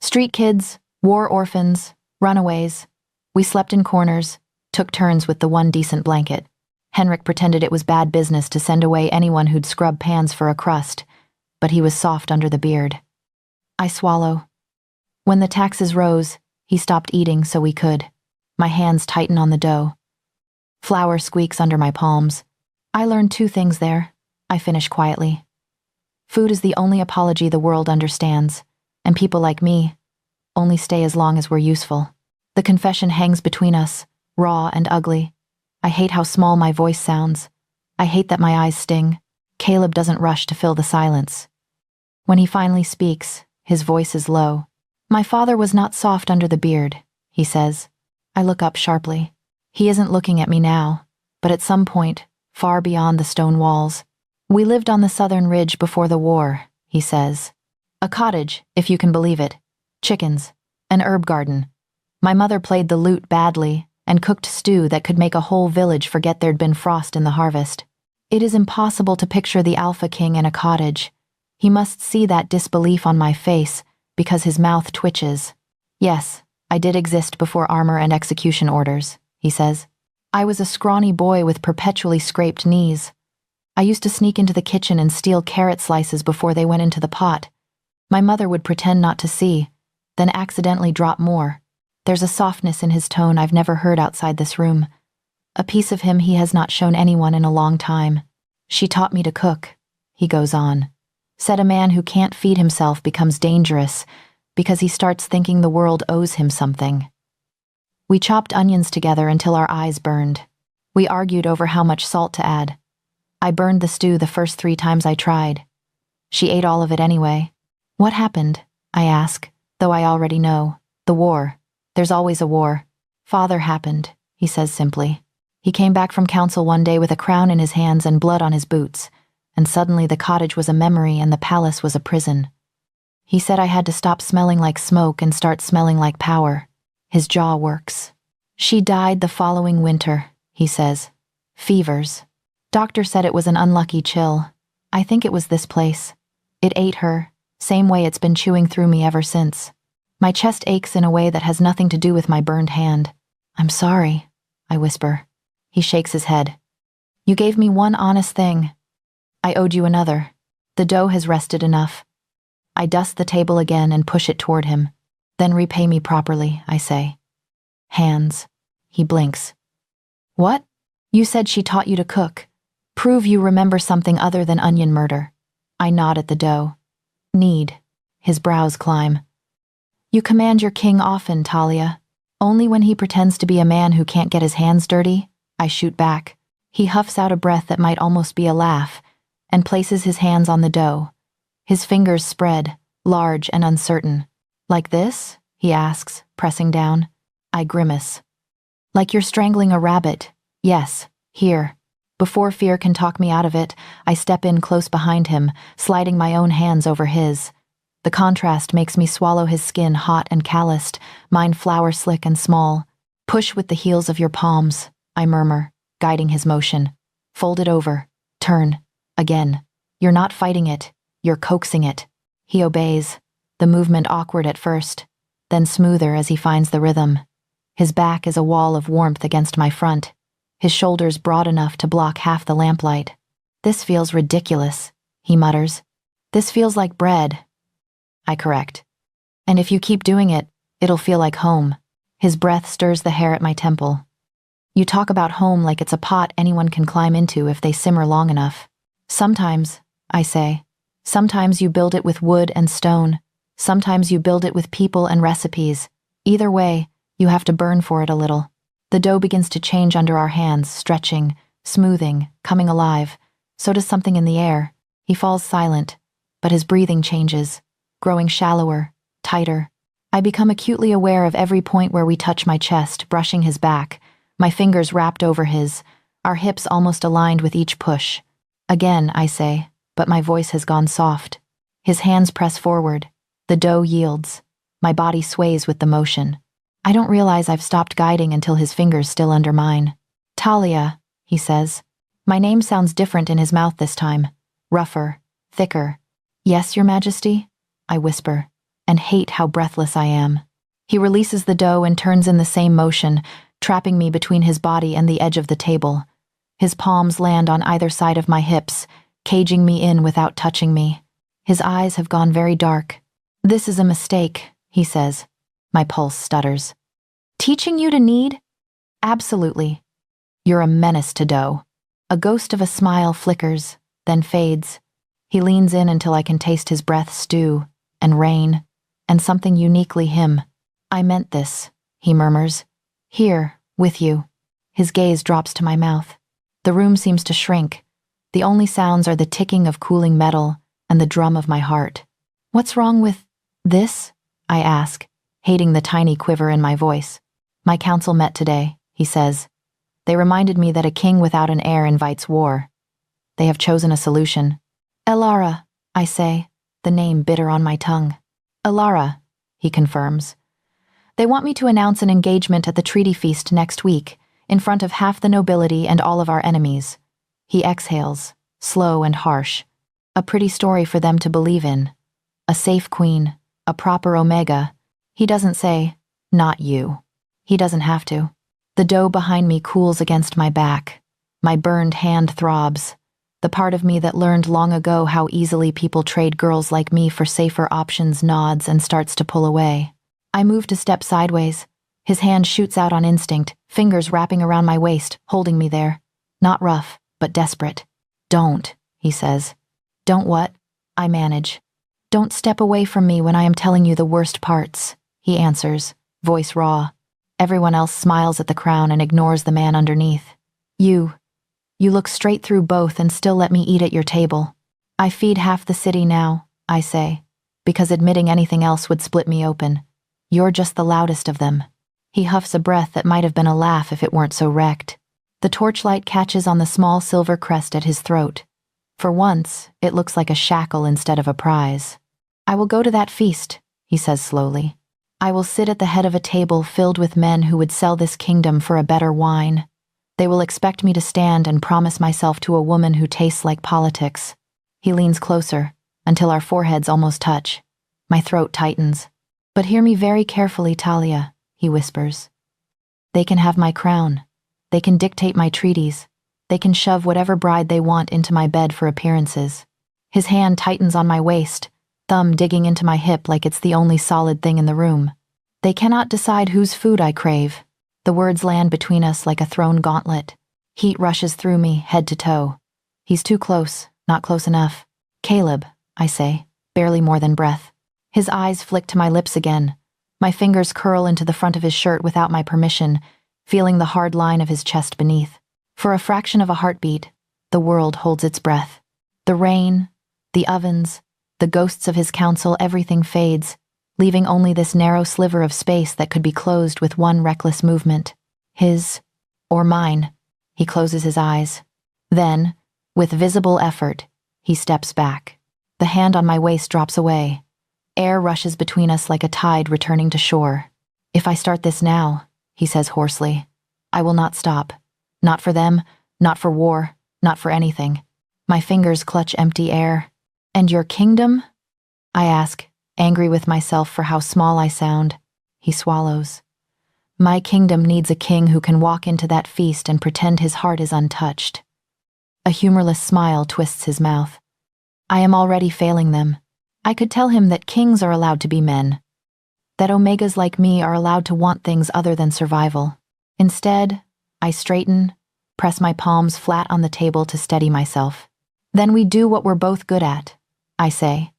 [SPEAKER 1] Street kids, war orphans, runaways. We slept in corners, took turns with the one decent blanket. Henrik pretended it was bad business to send away anyone who'd scrub pans for a crust, but he was soft under the beard. I swallow. When the taxes rose, he stopped eating so we could. My hands tighten on the dough. Flour squeaks under my palms. I learned 2 things there, I finish quietly. Food is the only apology the world understands, and people like me only stay as long as we're useful. The confession hangs between us, raw and ugly. I hate how small my voice sounds. I hate that my eyes sting. Caleb doesn't rush to fill the silence. When he finally speaks, his voice is low. My father was not soft under the beard, he says. I look up sharply. He isn't looking at me now, but at some point, far beyond the stone walls. We lived on the southern ridge before the war, he says. A cottage, if you can believe it. Chickens. An herb garden. My mother played the lute badly and cooked stew that could make a whole village forget there'd been frost in the harvest. It is impossible to picture the Alpha King in a cottage. He must see that disbelief on my face because his mouth twitches. Yes, I did exist before armor and execution orders, he says. I was a scrawny boy with perpetually scraped knees. I used to sneak into the kitchen and steal carrot slices before they went into the pot. My mother would pretend not to see, then accidentally drop more. There's a softness in his tone I've never heard outside this room. A piece of him he has not shown anyone in a long time. She taught me to cook, he goes on. Said a man who can't feed himself becomes dangerous because he starts thinking the world owes him something. We chopped onions together until our eyes burned. We argued over how much salt to add. I burned the stew the first 3 times I tried. She ate all of it anyway. What happened? I ask, though I already know. The war. There's always a war. Father happened, he says simply. He came back from council one day with a crown in his hands and blood on his boots, and suddenly the cottage was a memory and the palace was a prison. He said I had to stop smelling like smoke and start smelling like power. His jaw works. She died the following winter, he says. Fevers. Doctor said it was an unlucky chill. I think it was this place. It ate her, same way it's been chewing through me ever since. My chest aches in a way that has nothing to do with my burned hand. I'm sorry, I whisper. He shakes his head. You gave me one honest thing. I owed you another. The dough has rested enough. I dust the table again and push it toward him. Then repay me properly, I say. Hands. He blinks. What? You said she taught you to cook. Prove you remember something other than onion murder. I nod at the dough. Need. His brows climb. You command your king often, Talia. Only when he pretends to be a man who can't get his hands dirty, I shoot back. He huffs out a breath that might almost be a laugh, and places his hands on the dough. His fingers spread, large and uncertain. Like this? He asks, pressing down. I grimace. Like you're strangling a rabbit. Yes, here. Before fear can talk me out of it, I step in close behind him, sliding my own hands over his. The contrast makes me swallow his skin hot and calloused, mine flour slick and small. Push with the heels of your palms, I murmur, guiding his motion. Fold it over. Turn. Again. You're not fighting it. You're coaxing it. He obeys, the movement awkward at first, then smoother as he finds the rhythm. His back is a wall of warmth against my front, his shoulders broad enough to block half the lamplight. This feels ridiculous, he mutters. This feels like bread. I correct. And if you keep doing it, it'll feel like home. His breath stirs the hair at my temple. You talk about home like it's a pot anyone can climb into if they simmer long enough. Sometimes, I say. Sometimes you build it with wood and stone. Sometimes you build it with people and recipes. Either way, you have to burn for it a little. The dough begins to change under our hands, stretching, smoothing, coming alive. So does something in the air. He falls silent, but his breathing changes, growing shallower, tighter. I become acutely aware of every point where we touch my chest, brushing his back, my fingers wrapped over his, our hips almost aligned with each push. Again, I say, but my voice has gone soft. His hands press forward. The dough yields. My body sways with the motion. I don't realize I've stopped guiding until his fingers still under mine. Talia, he says. My name sounds different in his mouth this time. Rougher, thicker. Yes, Your Majesty? I whisper, and hate how breathless I am. He releases the dough and turns in the same motion, trapping me between his body and the edge of the table. His palms land on either side of my hips, caging me in without touching me. His eyes have gone very dark. This is a mistake, he says. My pulse stutters. Teaching you to knead? Absolutely. You're a menace to dough. A ghost of a smile flickers, then fades. He leans in until I can taste his breath stew, and rain, and something uniquely him. I meant this, he murmurs. Here, with you. His gaze drops to my mouth. The room seems to shrink. The only sounds are the ticking of cooling metal and the drum of my heart. What's wrong with this? I ask, hating the tiny quiver in my voice. My council met today, he says. They reminded me that a king without an heir invites war. They have chosen a solution. Elara, I say, the name bitter on my tongue. Elara, he confirms. They want me to announce an engagement at the treaty feast next week, in front of half the nobility and all of our enemies. He exhales, slow and harsh. A pretty story for them to believe in. A safe queen, a proper Omega. He doesn't say, not you. He doesn't have to. The dough behind me cools against my back. My burned hand throbs. The part of me that learned long ago how easily people trade girls like me for safer options nods and starts to pull away. I move to step sideways. His hand shoots out on instinct, fingers wrapping around my waist, holding me there. Not rough, but desperate. Don't, he says. Don't what? I manage. Don't step away from me when I am telling you the worst parts, he answers, voice raw. Everyone else smiles at the crown and ignores the man underneath. You look straight through both and still let me eat at your table. I feed half the city now, I say, because admitting anything else would split me open. You're just the loudest of them. He huffs a breath that might have been a laugh if it weren't so wrecked. The torchlight catches on the small silver crest at his throat. For once, it looks like a shackle instead of a prize. I will go to that feast, he says slowly. I will sit at the head of a table filled with men who would sell this kingdom for a better wine. They will expect me to stand and promise myself to a woman who tastes like politics. He leans closer, until our foreheads almost touch. My throat tightens. But hear me very carefully, Talia, he whispers. They can have my crown. They can dictate my treaties. They can shove whatever bride they want into my bed for appearances. His hand tightens on my waist, thumb digging into my hip like it's the only solid thing in the room. They cannot decide whose food I crave. The words land between us like a thrown gauntlet. Heat rushes through me, head to toe. He's too close, not close enough. Caleb, I say, barely more than breath. His eyes flick to my lips again. My fingers curl into the front of his shirt without my permission, feeling the hard line of his chest beneath. For a fraction of a heartbeat, the world holds its breath. The rain, the ovens, the ghosts of his council, everything fades, leaving only this narrow sliver of space that could be closed with one reckless movement. His, or mine. He closes his eyes. Then, with visible effort, he steps back. The hand on my waist drops away. Air rushes between us like a tide returning to shore. If I start this now, he says hoarsely, I will not stop. Not for them, not for war, not for anything. My fingers clutch empty air. And your kingdom? I ask, angry with myself for how small I sound. He swallows. My kingdom needs a king who can walk into that feast and pretend his heart is untouched. A humorless smile twists his mouth. I am already failing them. I could tell him that kings are allowed to be men. That omegas like me are allowed to want things other than survival. Instead, I straighten, press my palms flat on the table to steady myself. Then we do what we're both good at, I say.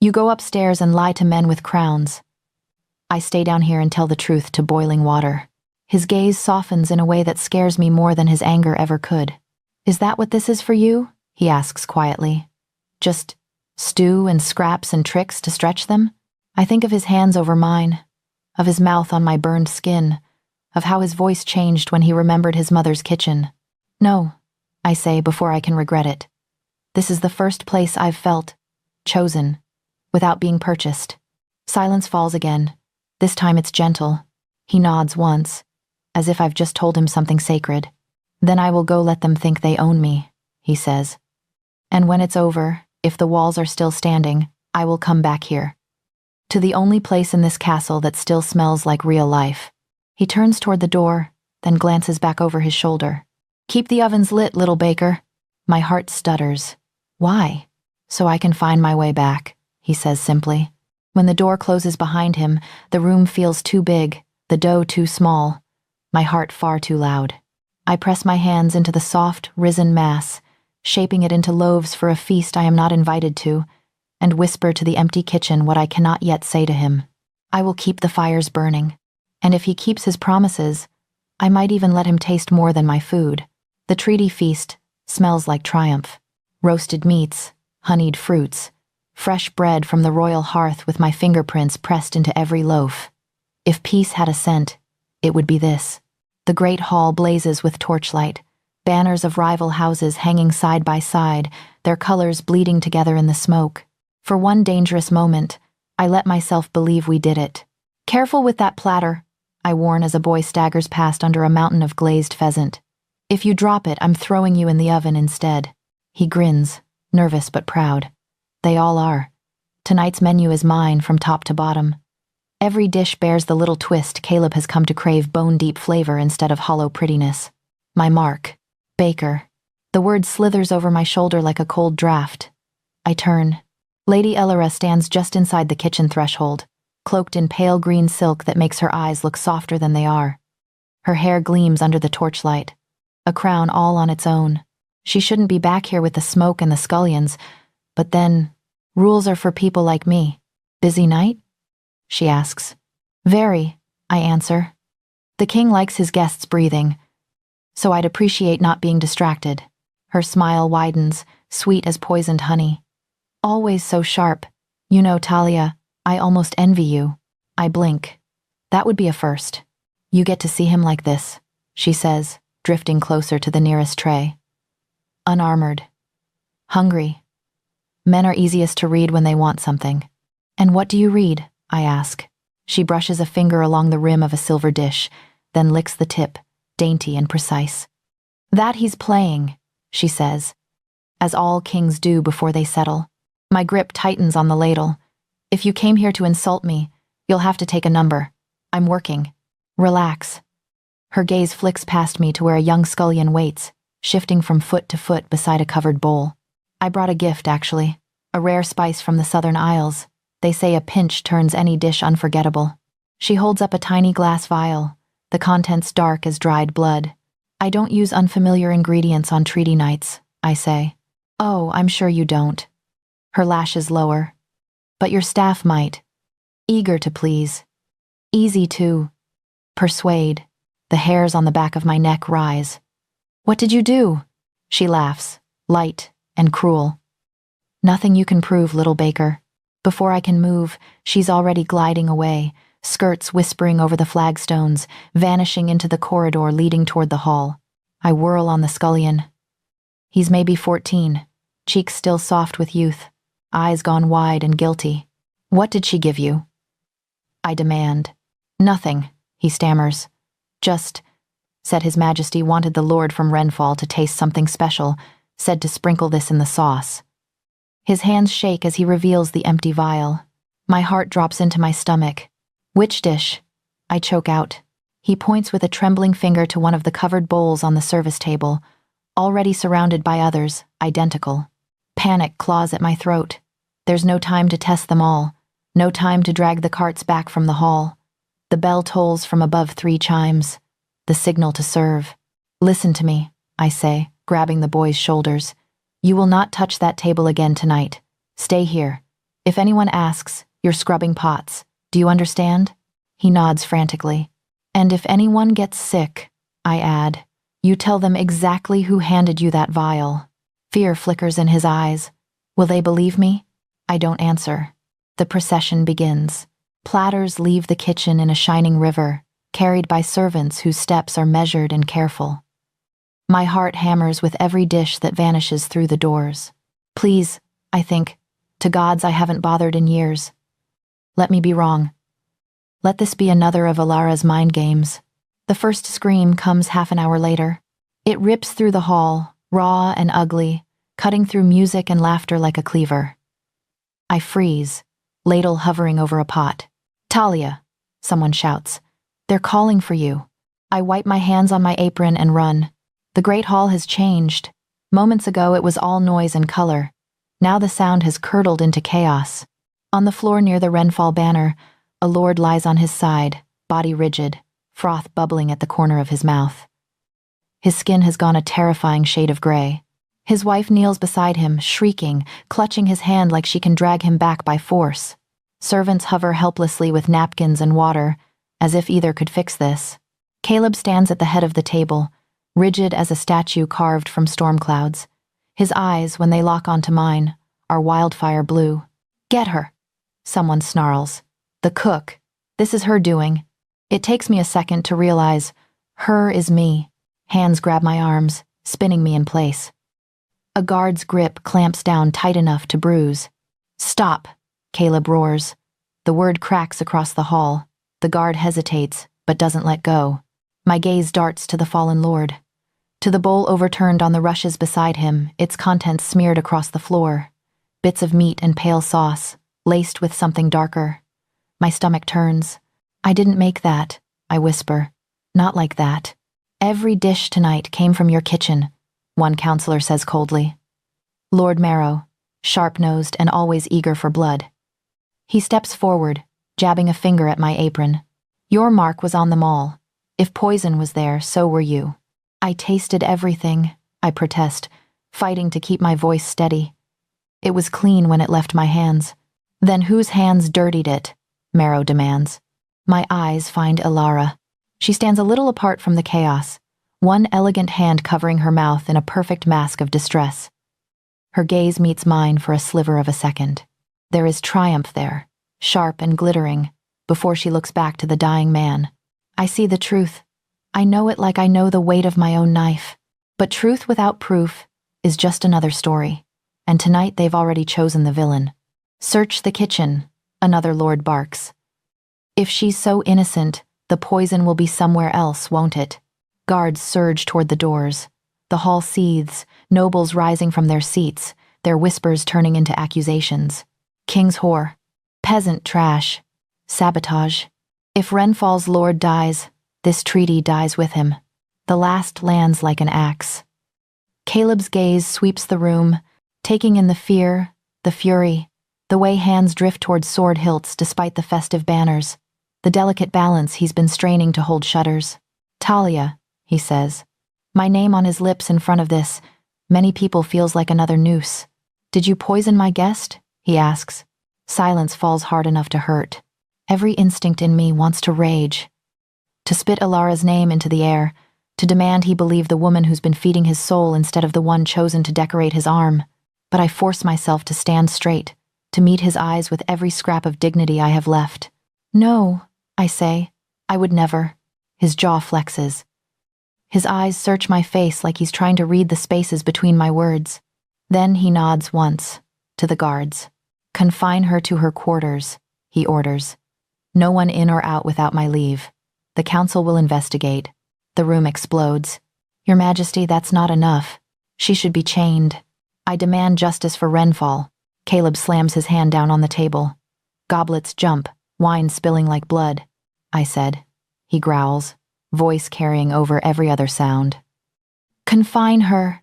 [SPEAKER 1] You go upstairs and lie to men with crowns. I stay down here and tell the truth to boiling water. His gaze softens in a way that scares me more than his anger ever could. Is that what this is for you? He asks quietly. Just stew and scraps and tricks to stretch them? I think of his hands over mine, of his mouth on my burned skin, of how his voice changed when he remembered his mother's kitchen. No, I say before I can regret it. This is the first place I've felt chosen, without being purchased. Silence falls again. This time it's gentle. He nods once, as if I've just told him something sacred. Then I will go let them think they own me, he says. And when it's over, if the walls are still standing, I will come back here. To the only place in this castle that still smells like real life. He turns toward the door, then glances back over his shoulder. Keep the ovens lit, little baker. My heart stutters. Why? So I can find my way back, he says simply. When the door closes behind him, the room feels too big, the dough too small, my heart far too loud. I press my hands into the soft, risen mass, shaping it into loaves for a feast I am not invited to, and whisper to the empty kitchen what I cannot yet say to him. I will keep the fires burning, and if he keeps his promises, I might even let him taste more than my food. The treaty feast smells like triumph. Roasted meats, honeyed fruits, fresh bread from the royal hearth with my fingerprints pressed into every loaf. If peace had a scent, it would be this. The great hall blazes with torchlight, banners of rival houses hanging side by side, their colors bleeding together in the smoke. For one dangerous moment, I let myself believe we did it. Careful with that platter, I warn as a boy staggers past under a mountain of glazed pheasant. If you drop it, I'm throwing you in the oven instead. He grins, nervous but proud. They all are. Tonight's menu is mine from top to bottom. Every dish bears the little twist Caleb has come to crave, bone-deep flavor instead of hollow prettiness. My mark. Baker. The word slithers over my shoulder like a cold draft. I turn. Lady Elora stands just inside the kitchen threshold, cloaked in pale green silk that makes her eyes look softer than they are. Her hair gleams under the torchlight. A crown all on its own. She shouldn't be back here with the smoke and the scullions, but then, rules are for people like me. Busy night? She asks. Very, I answer. The king likes his guests breathing, so I'd appreciate not being distracted. Her smile widens, sweet as poisoned honey. Always so sharp. You know, Talia, I almost envy you. I blink. That would be a first. You get to see him like this, she says, drifting closer to the nearest tray. Unarmored. Hungry. Men are easiest to read when they want something. And what do you read? I ask. She brushes a finger along the rim of a silver dish, then licks the tip, dainty and precise. That he's playing, she says, as all kings do before they settle. My grip tightens on the ladle. If you came here to insult me, you'll have to take a number. I'm working. Relax. Her gaze flicks past me to where a young scullion waits, shifting from foot to foot beside a covered bowl. I brought a gift, actually. A rare spice from the Southern Isles. They say a pinch turns any dish unforgettable. She holds up a tiny glass vial, the contents dark as dried blood. I don't use unfamiliar ingredients on treaty nights, I say. Oh, I'm sure you don't. Her lashes lower. But your staff might. Eager to please. Easy to persuade. The hairs on the back of my neck rise. What did you do? She laughs, light and cruel. Nothing you can prove, little baker. Before I can move, she's already gliding away, skirts whispering over the flagstones, vanishing into the corridor leading toward the hall. I whirl on the scullion. He's maybe 14, cheeks still soft with youth, eyes gone wide and guilty. What did she give you? I demand. Nothing, he stammers. Just, said His Majesty wanted the Lord from Renfall to taste something special, said to sprinkle this in the sauce. His hands shake as he reveals the empty vial. My heart drops into my stomach. Which dish? I choke out. He points with a trembling finger to one of the covered bowls on the service table, already surrounded by others, identical. Panic claws at my throat. There's no time to test them all, no time to drag the carts back from the hall. The bell tolls from above 3 chimes, the signal to serve. Listen to me, I say, grabbing the boy's shoulders. You will not touch that table again tonight. Stay here. If anyone asks, you're scrubbing pots. Do you understand? He nods frantically. And if anyone gets sick, I add, you tell them exactly who handed you that vial. Fear flickers in his eyes. Will they believe me? I don't answer. The procession begins. Platters leave the kitchen in a shining river, carried by servants whose steps are measured and careful. My heart hammers with every dish that vanishes through the doors. Please, I think, to gods I haven't bothered in years. Let me be wrong. Let this be another of Alara's mind games. The first scream comes half an hour later. It rips through the hall, raw and ugly, cutting through music and laughter like a cleaver. I freeze, ladle hovering over a pot. Talia, someone shouts. They're calling for you. I wipe my hands on my apron and run. The great hall has changed. Moments ago it was all noise and color. Now the sound has curdled into chaos. On the floor near the Renfall banner, a lord lies on his side, body rigid, froth bubbling at the corner of his mouth. His skin has gone a terrifying shade of gray. His wife kneels beside him, shrieking, clutching his hand like she can drag him back by force. Servants hover helplessly with napkins and water, as if either could fix this. Caleb stands at the head of the table, rigid as a statue carved from storm clouds. His eyes, when they lock onto mine, are wildfire blue. Get her, someone snarls. The cook. This is her doing. It takes me a second to realize her is me. Hands grab my arms, spinning me in place. A guard's grip clamps down tight enough to bruise. Stop, Caleb roars. The word cracks across the hall. The guard hesitates, but doesn't let go. My gaze darts to the fallen lord. To the bowl overturned on the rushes beside him, its contents smeared across the floor. Bits of meat and pale sauce, laced with something darker. My stomach turns. I didn't make that, I whisper. Not like that. Every dish tonight came from your kitchen, one counselor says coldly. Lord Marrow, sharp-nosed and always eager for blood. He steps forward, jabbing a finger at my apron. Your mark was on them all. If poison was there, so were you. I tasted everything, I protest, fighting to keep my voice steady. It was clean when it left my hands. Then whose hands dirtied it? Marrow demands. My eyes find Alara. She stands a little apart from the chaos, one elegant hand covering her mouth in a perfect mask of distress. Her gaze meets mine for a sliver of a second. There is triumph there, sharp and glittering, before she looks back to the dying man. I see the truth. I know it like I know the weight of my own knife. But truth without proof is just another story. And tonight they've already chosen the villain. Search the kitchen, another lord barks. If she's so innocent, the poison will be somewhere else, won't it? Guards surge toward the doors. The hall seethes, nobles rising from their seats, their whispers turning into accusations. King's whore. Peasant trash. Sabotage. If Renfall's lord dies, This treaty dies with him. The last lands like an axe. Caleb's gaze sweeps the room, taking in the fear, the fury, the way hands drift towards sword hilts despite the festive banners, the delicate balance he's been straining to hold shutters. Talia, he says. My name on his lips in front of this, many people feels like another noose. Did you poison my guest? He asks. Silence falls hard enough to hurt. Every instinct in me wants to rage. To spit Alara's name into the air, to demand he believe the woman who's been feeding his soul instead of the one chosen to decorate his arm. But I force myself to stand straight, to meet his eyes with every scrap of dignity I have left. No, I say, I would never. His jaw flexes. His eyes search my face like he's trying to read the spaces between my words. Then he nods once, to the guards. Confine her to her quarters, he orders. No one in or out without my leave. The council will investigate. The room explodes. Your Majesty, that's not enough. She should be chained. I demand justice for Renfall. Caleb slams his hand down on the table. Goblets jump, wine spilling like blood. I said. He growls, voice carrying over every other sound. Confine her.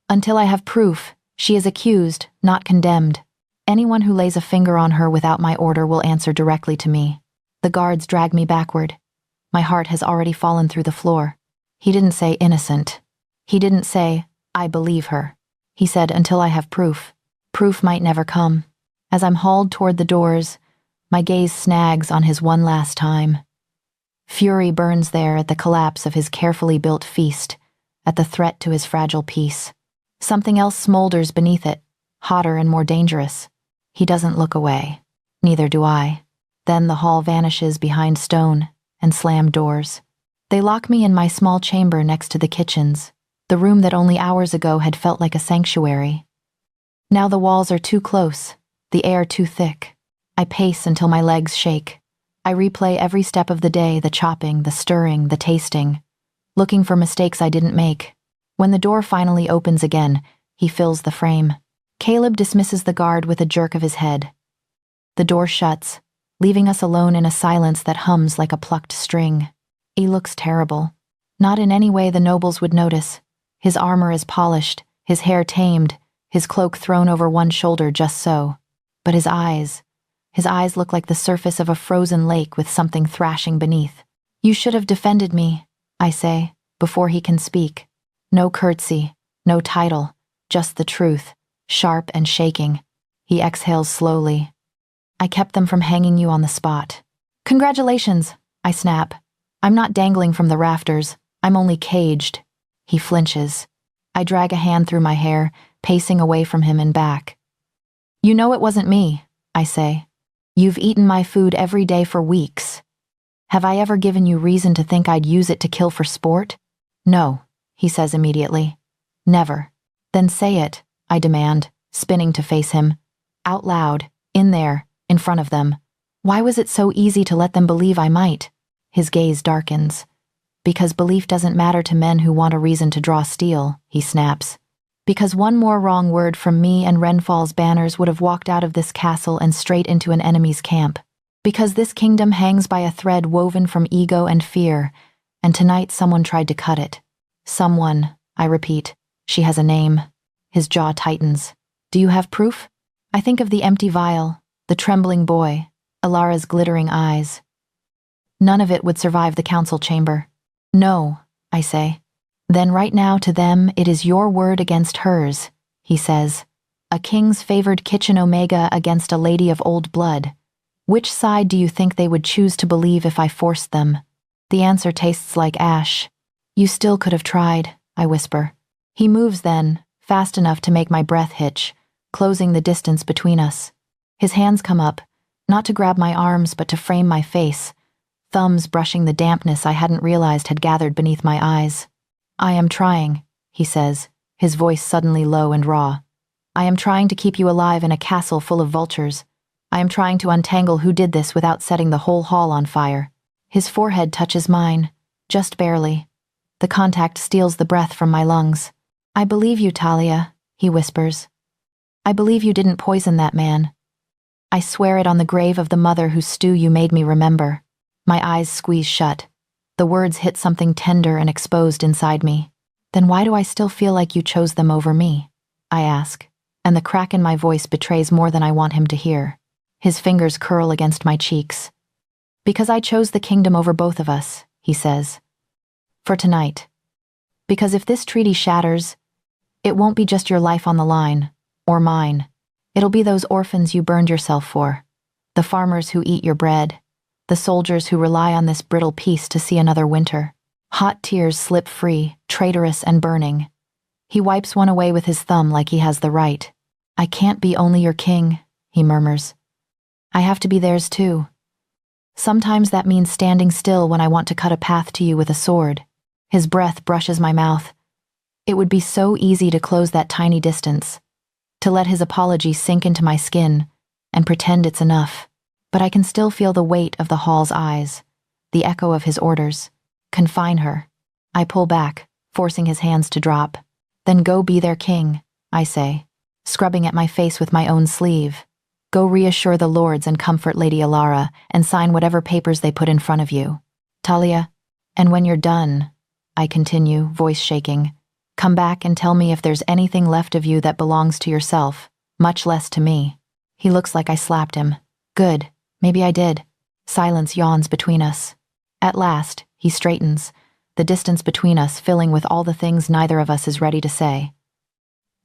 [SPEAKER 1] Until I have proof, she is accused, not condemned. Anyone who lays a finger on her without my order will answer directly to me. The guards drag me backward. My heart has already fallen through the floor. He didn't say innocent. He didn't say, I believe her. He said, until I have proof. Proof might never come. As I'm hauled toward the doors, my gaze snags on his one last time. Fury burns there at the collapse of his carefully built feast, at the threat to his fragile peace. Something else smolders beneath it, hotter and more dangerous. He doesn't look away. Neither do I. Then the hall vanishes behind stone and slammed doors. They lock me in my small chamber next to the kitchens, the room that only hours ago had felt like a sanctuary. Now the walls are too close, the air too thick. I pace until my legs shake. I replay every step of the day, the chopping, the stirring, the tasting, looking for mistakes I didn't make. When the door finally opens again, he fills the frame. Caleb dismisses the guard with a jerk of his head. The door shuts, leaving us alone in a silence that hums like a plucked string. He looks terrible. Not in any way the nobles would notice. His armor is polished, his hair tamed, his cloak thrown over one shoulder just so. But his eyes look like the surface of a frozen lake with something thrashing beneath. You should have defended me, I say, before he can speak. No curtsy, no title, just the truth, sharp and shaking. He exhales slowly. I kept them from hanging you on the spot. Congratulations, I snap. I'm not dangling from the rafters, I'm only caged. He flinches. I drag a hand through my hair, pacing away from him and back. You know it wasn't me, I say. You've eaten my food every day for weeks. Have I ever given you reason to think I'd use it to kill for sport? No, he says immediately. Never. Then say it, I demand, spinning to face him. Out loud, in there, in front of them. Why was it so easy to let them believe I might? His gaze darkens. Because belief doesn't matter to men who want a reason to draw steel, he snaps. Because one more wrong word from me and Renfall's banners would have walked out of this castle and straight into an enemy's camp. Because this kingdom hangs by a thread woven from ego and fear, and tonight someone tried to cut it. Someone, I repeat. She has a name. His jaw tightens. Do you have proof? I think of the empty vial, the trembling boy, Alara's glittering eyes. None of it would survive the council chamber. No, I say. Then right now to them it is your word against hers, he says. A king's favored kitchen omega against a lady of old blood. Which side do you think they would choose to believe if I forced them? The answer tastes like ash. You still could have tried, I whisper. He moves then, fast enough to make my breath hitch, closing the distance between us. His hands come up, not to grab my arms but to frame my face, thumbs brushing the dampness I hadn't realized had gathered beneath my eyes. I am trying, he says, his voice suddenly low and raw. I am trying to keep you alive in a castle full of vultures. I am trying to untangle who did this without setting the whole hall on fire. His forehead touches mine, just barely. The contact steals the breath from my lungs. I believe you, Talia, he whispers. I believe you didn't poison that man. I swear it on the grave of the mother whose stew you made me remember. My eyes squeeze shut. The words hit something tender and exposed inside me. Then why do I still feel like you chose them over me? I ask, and the crack in my voice betrays more than I want him to hear. His fingers curl against my cheeks. Because I chose the kingdom over both of us, he says. For tonight. Because if this treaty shatters, it won't be just your life on the line, or mine. It'll be those orphans you burned yourself for, the farmers who eat your bread, the soldiers who rely on this brittle peace to see another winter. Hot tears slip free, traitorous and burning. He wipes one away with his thumb like he has the right. I can't be only your king, he murmurs. I have to be theirs too. Sometimes that means standing still when I want to cut a path to you with a sword. His breath brushes my mouth. It would be so easy to close that tiny distance, to let his apology sink into my skin and pretend it's enough. But I can still feel the weight of the hall's eyes, the echo of his orders. Confine her. I pull back, forcing his hands to drop. Then go be their king, I say, scrubbing at my face with my own sleeve. Go reassure the lords and comfort Lady Alara and sign whatever papers they put in front of you. Talia, and when you're done, I continue, voice shaking, come back and tell me if there's anything left of you that belongs to yourself, much less to me. He looks like I slapped him. Good, maybe I did. Silence yawns between us. At last, he straightens, the distance between us filling with all the things neither of us is ready to say.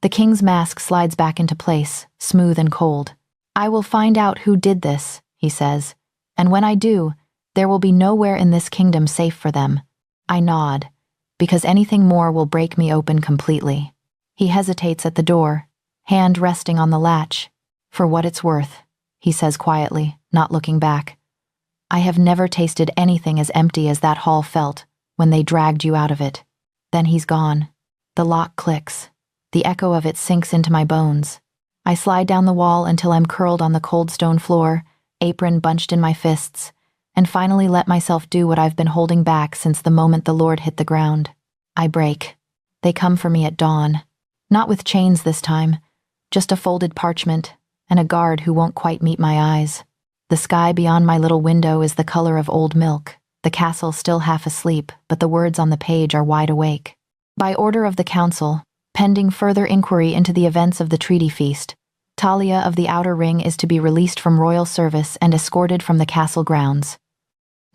[SPEAKER 1] The king's mask slides back into place, smooth and cold. I will find out who did this, he says, and when I do, there will be nowhere in this kingdom safe for them. I nod, because anything more will break me open completely. He hesitates at the door, hand resting on the latch. For what it's worth, he says quietly, not looking back. I have never tasted anything as empty as that hall felt when they dragged you out of it. Then he's gone. The lock clicks. The echo of it sinks into my bones. I slide down the wall until I'm curled on the cold stone floor, apron bunched in my fists, and finally let myself do what I've been holding back since the moment the Lord hit the ground. I break. They come for me at dawn. Not with chains this time, just a folded parchment and a guard who won't quite meet my eyes. The sky beyond my little window is the color of old milk, the castle still half asleep, but the words on the page are wide awake. By order of the council, pending further inquiry into the events of the treaty feast, Talia of the Outer Ring is to be released from royal service and escorted from the castle grounds.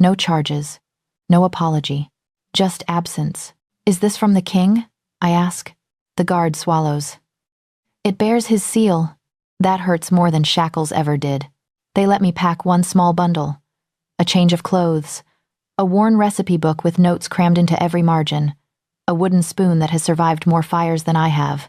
[SPEAKER 1] No charges, no apology, just absence. Is this from the king? I ask. The guard swallows. It bears his seal. That hurts more than shackles ever did. They let me pack one small bundle, a change of clothes, a worn recipe book with notes crammed into every margin, a wooden spoon that has survived more fires than I have,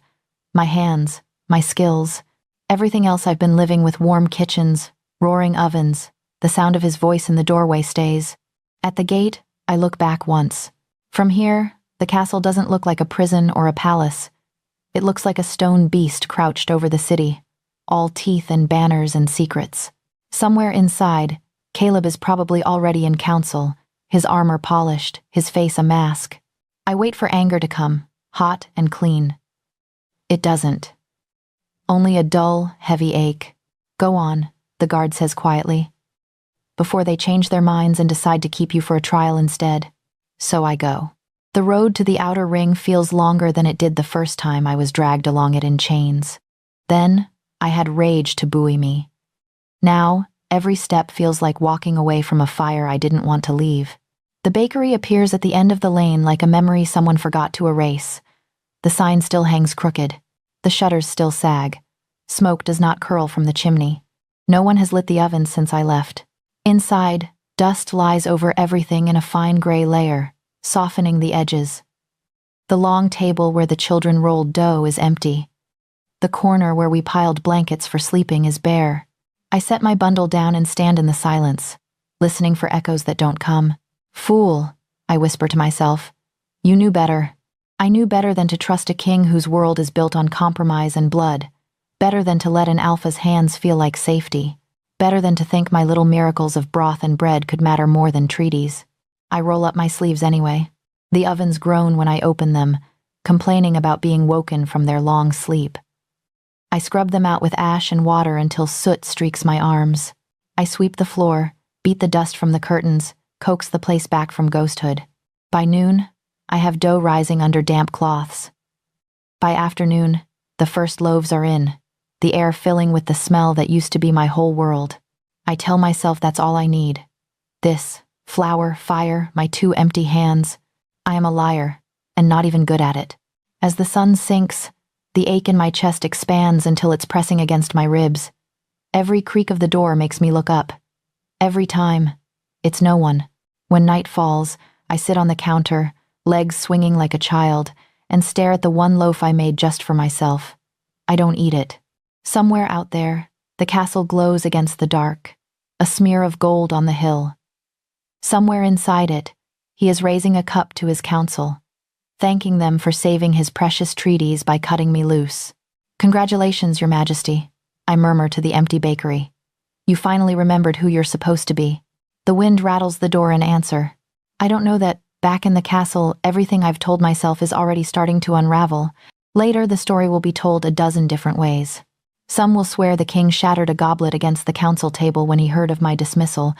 [SPEAKER 1] my hands, my skills, everything else I've been living with warm kitchens, roaring ovens, the sound of his voice in the doorway stays. At the gate, I look back once. From here, the castle doesn't look like a prison or a palace. It looks like a stone beast crouched over the city, all teeth and banners and secrets. Somewhere inside, Caleb is probably already in council, his armor polished, his face a mask. I wait for anger to come, hot and clean. It doesn't. Only a dull, heavy ache. Go on, the guard says quietly, before they change their minds and decide to keep you for a trial instead. So I go. The road to the outer ring feels longer than it did the first time I was dragged along it in chains. Then, I had rage to buoy me. Now, every step feels like walking away from a fire I didn't want to leave. The bakery appears at the end of the lane like a memory someone forgot to erase. The sign still hangs crooked. The shutters still sag. Smoke does not curl from the chimney. No one has lit the oven since I left. Inside, dust lies over everything in a fine gray layer, softening the edges. The long table where the children rolled dough is empty. The corner where we piled blankets for sleeping is bare. I set my bundle down and stand in the silence, listening for echoes that don't come. Fool, I whisper to myself. You knew better. I knew better than to trust a king whose world is built on compromise and blood. Better than to let an alpha's hands feel like safety. Better than to think my little miracles of broth and bread could matter more than treaties. I roll up my sleeves anyway. The ovens groan when I open them, complaining about being woken from their long sleep. I scrub them out with ash and water until soot streaks my arms. I sweep the floor, beat the dust from the curtains, coax the place back from ghosthood. By noon, I have dough rising under damp cloths. By afternoon, the first loaves are in, the air filling with the smell that used to be my whole world. I tell myself that's all I need. This, flour, fire, my 2 empty hands. I am a liar, and not even good at it. As the sun sinks, the ache in my chest expands until it's pressing against my ribs. Every creak of the door makes me look up. Every time, it's no one. When night falls, I sit on the counter, legs swinging like a child, and stare at the 1 loaf I made just for myself. I don't eat it. Somewhere out there, the castle glows against the dark, a smear of gold on the hill. Somewhere inside it, he is raising a cup to his council, thanking them for saving his precious treaties by cutting me loose. "Congratulations, Your Majesty," I murmur to the empty bakery. "You finally remembered who you're supposed to be." The wind rattles the door in answer. I don't know that, back in the castle, everything I've told myself is already starting to unravel. Later, the story will be told a dozen different ways. Some will swear the king shattered a goblet against the council table when he heard of my dismissal,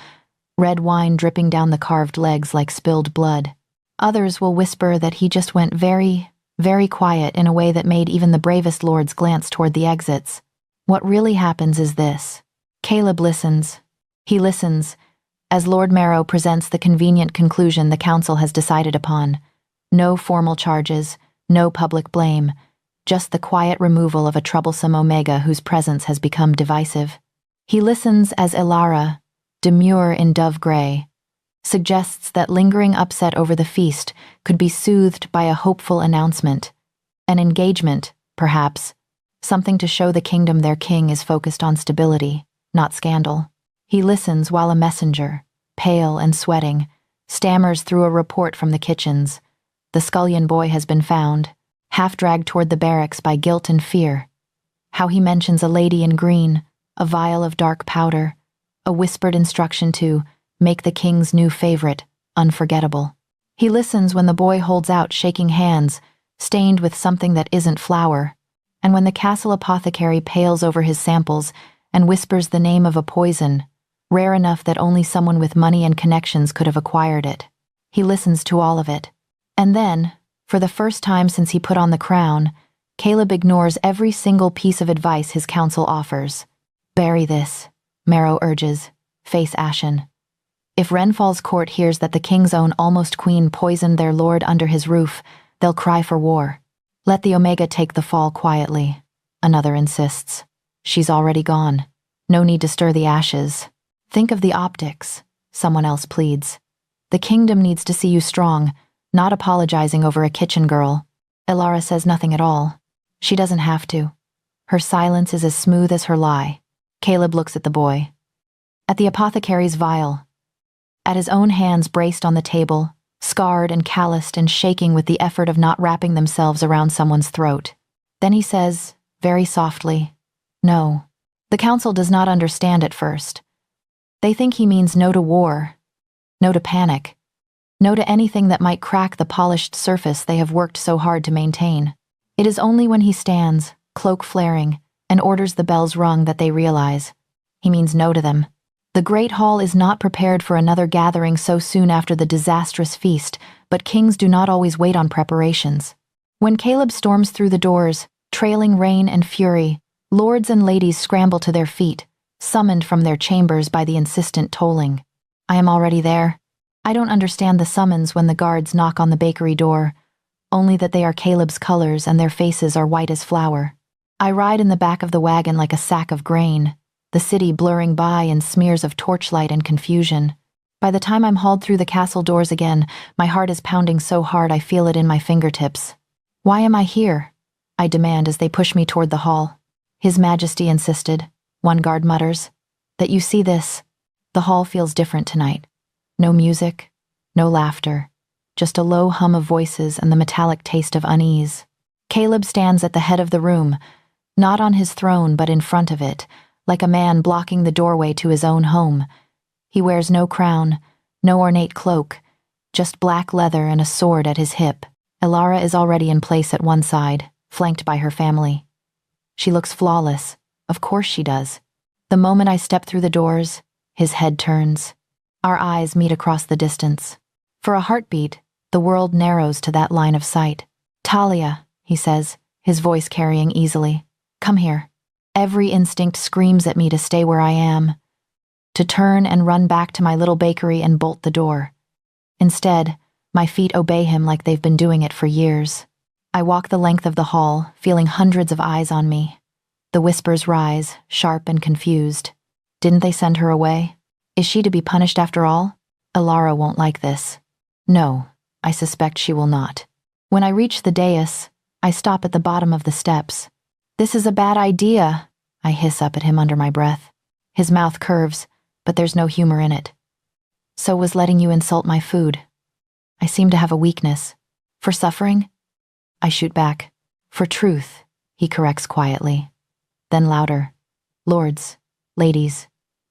[SPEAKER 1] red wine dripping down the carved legs like spilled blood. Others will whisper that he just went very, very quiet in a way that made even the bravest lords glance toward the exits. What really happens is this. Caleb listens. He listens, as Lord Marrow presents the convenient conclusion the council has decided upon. No formal charges, no public blame, just the quiet removal of a troublesome Omega whose presence has become divisive. He listens as Elara, demure in dove gray, suggests that lingering upset over the feast could be soothed by a hopeful announcement. An engagement, perhaps, something to show the kingdom their king is focused on stability, not scandal. He listens while a messenger, pale and sweating, stammers through a report from the kitchens. The scullion boy has been found, half dragged toward the barracks by guilt and fear. How he mentions a lady in green, a vial of dark powder, a whispered instruction to make the king's new favorite, unforgettable. He listens when the boy holds out shaking hands, stained with something that isn't flour, and when the castle apothecary pales over his samples and whispers the name of a poison, rare enough that only someone with money and connections could have acquired it. He listens to all of it. And then, for the first time since he put on the crown, Caleb ignores every single piece of advice his council offers. "Bury this," Marrow urges, face ashen. "If Renfall's court hears that the king's own almost queen poisoned their lord under his roof, they'll cry for war. Let the Omega take the fall quietly," another insists. "She's already gone. No need to stir the ashes. Think of the optics," someone else pleads. "The kingdom needs to see you strong, not apologizing over a kitchen girl." Elara says nothing at all. She doesn't have to. Her silence is as smooth as her lie. Caleb looks at the boy. At the apothecary's vial. At his own hands braced on the table, scarred and calloused and shaking with the effort of not wrapping themselves around someone's throat. Then he says, very softly, "No." The council does not understand at first. They think he means no to war, no to panic, no to anything that might crack the polished surface they have worked so hard to maintain. It is only when he stands, cloak flaring, and orders the bells rung that they realize. He means no to them. The Great Hall is not prepared for another gathering so soon after the disastrous feast, but kings do not always wait on preparations. When Caleb storms through the doors, trailing rain and fury, lords and ladies scramble to their feet, summoned from their chambers by the insistent tolling. I am already there. I don't understand the summons when the guards knock on the bakery door, only that they are Caleb's colors and their faces are white as flour. I ride in the back of the wagon like a sack of grain, the city blurring by in smears of torchlight and confusion. By the time I'm hauled through the castle doors again, my heart is pounding so hard I feel it in my fingertips. "Why am I here?" I demand as they push me toward the hall. His Majesty insisted, one guard mutters, "that you see this." The hall feels different tonight. No music, no laughter, just a low hum of voices and the metallic taste of unease. Caleb stands at the head of the room, not on his throne but in front of it, like a man blocking the doorway to his own home. He wears no crown, no ornate cloak, just black leather and a sword at his hip. Elara is already in place at one side, flanked by her family. She looks flawless. Of course she does. The moment I step through the doors, his head turns. Our eyes meet across the distance. For a heartbeat, the world narrows to that line of sight. Talia, he says, his voice carrying easily. Come here. Every instinct screams at me to stay where I am, to turn and run back to my little bakery and bolt the door. Instead, my feet obey him like they've been doing it for years. I walk the length of the hall, feeling hundreds of eyes on me. The whispers rise, sharp and confused. Didn't they send her away? Is she to be punished after all? Alara won't like this. No, I suspect she will not. When I reach the dais, I stop at the bottom of the steps. This is a bad idea, I hiss up at him under my breath. His mouth curves, but there's no humor in it. So was letting you insult my food. I seem to have a weakness. For suffering? I shoot back. For truth, he corrects quietly. Then louder. Lords, ladies,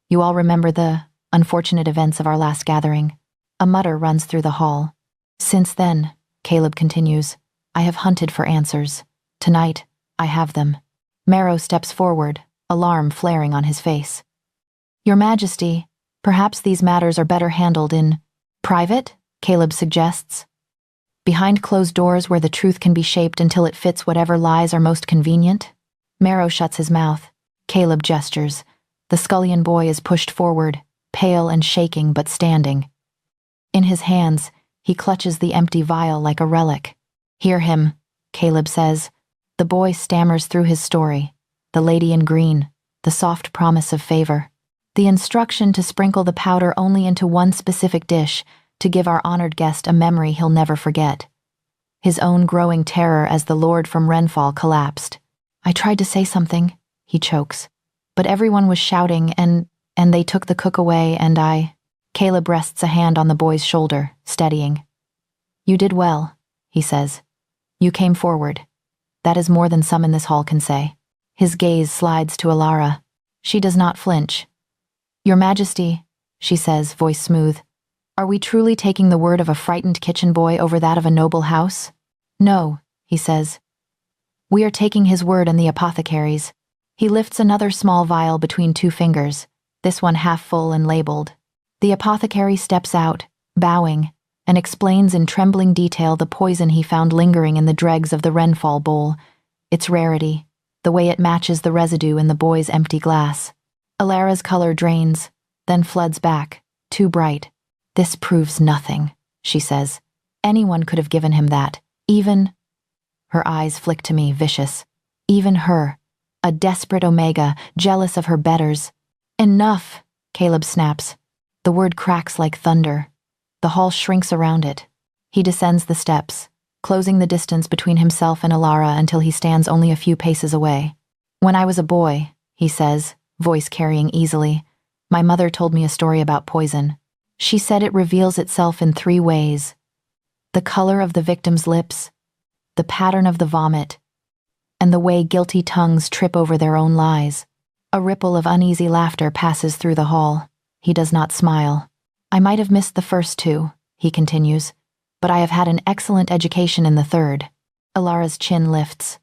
[SPEAKER 1] you all remember the unfortunate events of our last gathering. A mutter runs through the hall. Since then, Caleb continues, I have hunted for answers. Tonight, I have them. Marrow steps forward, alarm flaring on his face. Your Majesty, perhaps these matters are better handled in private, Caleb suggests. Behind closed doors where the truth can be shaped until it fits whatever lies are most convenient. Marrow shuts his mouth. Caleb gestures. The scullion boy is pushed forward, pale and shaking but standing. In his hands, he clutches the empty vial like a relic. Hear him, Caleb says. The boy stammers through his story. The lady in green, the soft promise of favor. The instruction to sprinkle the powder only into one specific dish, to give our honored guest a memory he'll never forget. His own growing terror as the lord from Renfall collapsed. I tried to say something, he chokes. But everyone was shouting and they took the cook away and I... Caleb rests a hand on the boy's shoulder, steadying. You did well, he says. You came forward. That is more than some in this hall can say. His gaze slides to Alara. She does not flinch. Your Majesty, she says, voice smooth. Are we truly taking the word of a frightened kitchen boy over that of a noble house? No, he says. We are taking his word and the apothecary's. He lifts another small vial between two fingers, this one half full and labeled. The apothecary steps out, bowing, and explains in trembling detail the poison he found lingering in the dregs of the Renfall bowl, its rarity, the way it matches the residue in the boy's empty glass. Alara's color drains, then floods back, too bright. This proves nothing, she says. Anyone could have given him that, even... Her eyes flick to me, vicious. Even her, a desperate Omega, jealous of her betters. Enough, Caleb snaps. The word cracks like thunder. The hall shrinks around it. He descends the steps, closing the distance between himself and Alara until he stands only a few paces away. When I was a boy, he says, voice carrying easily, my mother told me a story about poison. She said it reveals itself in 3 ways. The color of the victim's lips, the pattern of the vomit, and the way guilty tongues trip over their own lies. A ripple of uneasy laughter passes through the hall. He does not smile. I might have missed the first 2, he continues, but I have had an excellent education in the 3rd. Alara's chin lifts.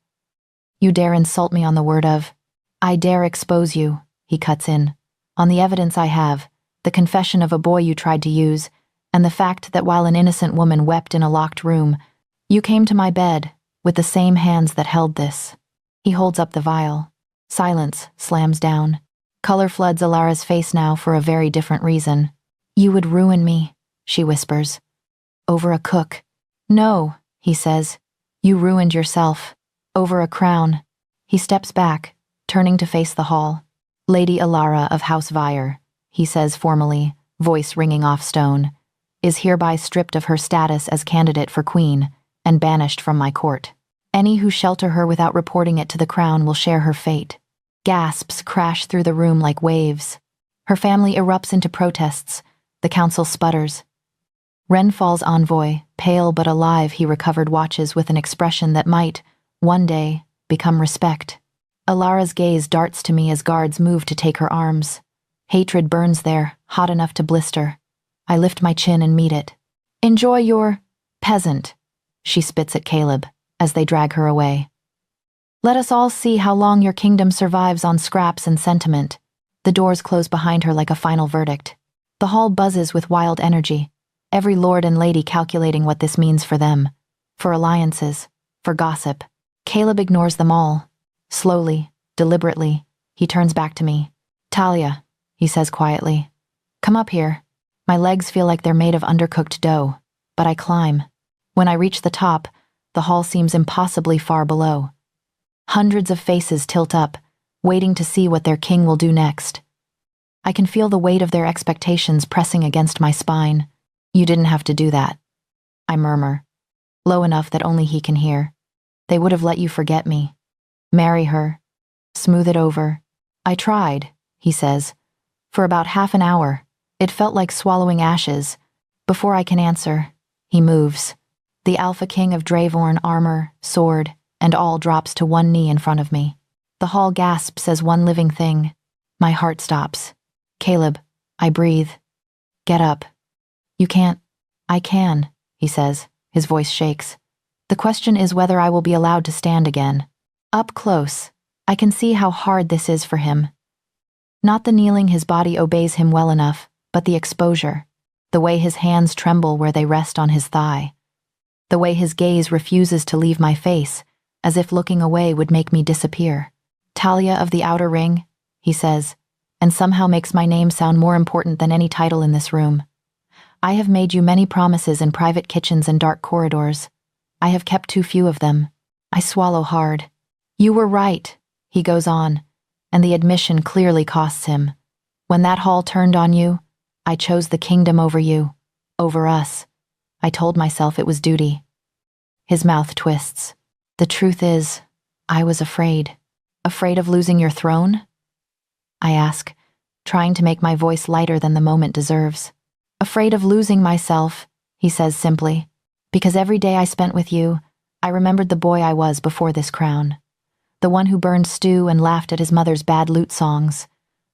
[SPEAKER 1] You dare insult me on the word of... I dare expose you, he cuts in. On the evidence I have, the confession of a boy you tried to use, and the fact that while an innocent woman wept in a locked room, you came to my bed with the same hands that held this. He holds up the vial. Silence slams down. Color floods Alara's face now for a very different reason. You would ruin me, she whispers. Over a cook. No, he says. You ruined yourself. Over a crown. He steps back, turning to face the hall. Lady Alara of House Vire, he says formally, voice ringing off stone, is hereby stripped of her status as candidate for queen and banished from my court. Any who shelter her without reporting it to the crown will share her fate. Gasps crash through the room like waves. Her family erupts into protests. The council sputters. Renfall's envoy, pale but alive, he recovered, watches with an expression that might, one day, become respect. Alara's gaze darts to me as guards move to take her arms. Hatred burns there, hot enough to blister. I lift my chin and meet it. Enjoy your... peasant, she spits at Caleb as they drag her away. Let us all see how long your kingdom survives on scraps and sentiment. The doors close behind her like a final verdict. The hall buzzes with wild energy, every lord and lady calculating what this means for them, for alliances, for gossip. Caleb ignores them all. Slowly, deliberately, he turns back to me. "Talia," he says quietly. "Come up here." My legs feel like they're made of undercooked dough, but I climb. When I reach the top, the hall seems impossibly far below. Hundreds of faces tilt up, waiting to see what their king will do next. I can feel the weight of their expectations pressing against my spine. "You didn't have to do that," I murmur, low enough that only he can hear. "They would have let you forget me. Marry her. Smooth it over." "I tried," he says. "For about half an hour. It felt like swallowing ashes." Before I can answer, he moves. The Alpha King of Dravorn, armor, sword, and all drops to one knee in front of me. The hall gasps as one living thing. My heart stops. "Caleb," I breathe. "Get up." "You can't." "I can," he says. His voice shakes. "The question is whether I will be allowed to stand again." Up close, I can see how hard this is for him. Not the kneeling, his body obeys him well enough, but the exposure, the way his hands tremble where they rest on his thigh, the way his gaze refuses to leave my face, as if looking away would make me disappear. "Talia of the Outer Ring," he says, and somehow makes my name sound more important than any title in this room. "I have made you many promises in private kitchens and dark corridors. I have kept too few of them." I swallow hard. "You were right," he goes on, and the admission clearly costs him. "When that hall turned on you, I chose the kingdom over you, over us. I told myself it was duty." His mouth twists. "The truth is, I was afraid." "Afraid of losing your throne?" I ask, trying to make my voice lighter than the moment deserves. "Afraid of losing myself," he says simply, "because every day I spent with you, I remembered the boy I was before this crown. The one who burned stew and laughed at his mother's bad lute songs.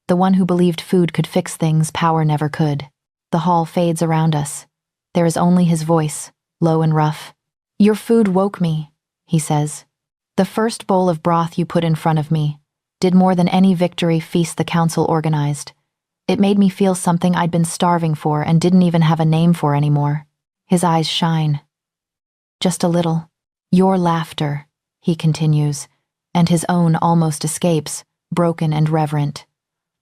[SPEAKER 1] The one who believed food could fix things power never could." The hall fades around us. There is only his voice, low and rough. "Your food woke me," he says. "The first bowl of broth you put in front of me did more than any victory feast the council organized. It made me feel something I'd been starving for and didn't even have a name for anymore." His eyes shine. "Just a little. Your laughter," he continues, and his own almost escapes, broken and reverent.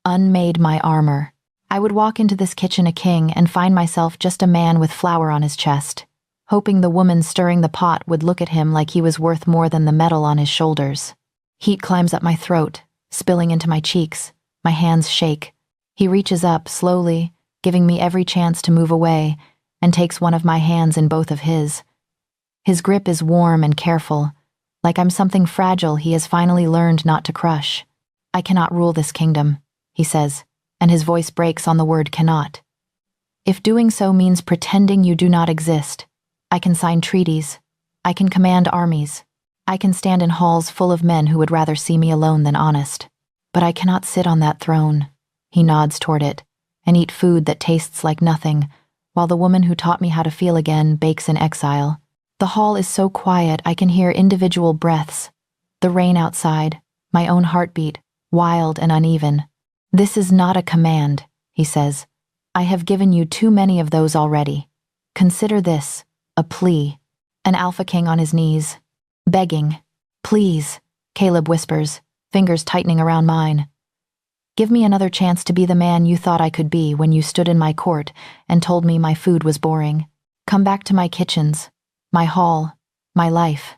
[SPEAKER 1] "Unmade my armor. I would walk into this kitchen a king and find myself just a man with flour on his chest, hoping the woman stirring the pot would look at him like he was worth more than the metal on his shoulders." Heat climbs up my throat, spilling into my cheeks. My hands shake. He reaches up slowly, giving me every chance to move away, and takes one of my hands in both of his. His grip is warm and careful, like I'm something fragile he has finally learned not to crush. "I cannot rule this kingdom," he says, and his voice breaks on the word cannot. "If doing so means pretending you do not exist, I can sign treaties. I can command armies. I can stand in halls full of men who would rather see me alone than honest. But I cannot sit on that throne," he nods toward it, "and eat food that tastes like nothing, while the woman who taught me how to feel again bakes in exile." The hall is so quiet I can hear individual breaths, the rain outside, my own heartbeat, wild and uneven. "This is not a command," he says. "I have given you too many of those already. Consider this a plea." An Alpha King on his knees, begging. "Please," Caleb whispers, fingers tightening around mine. "Give me another chance to be the man you thought I could be when you stood in my court and told me my food was boring. Come back to my kitchens, my hall, my life.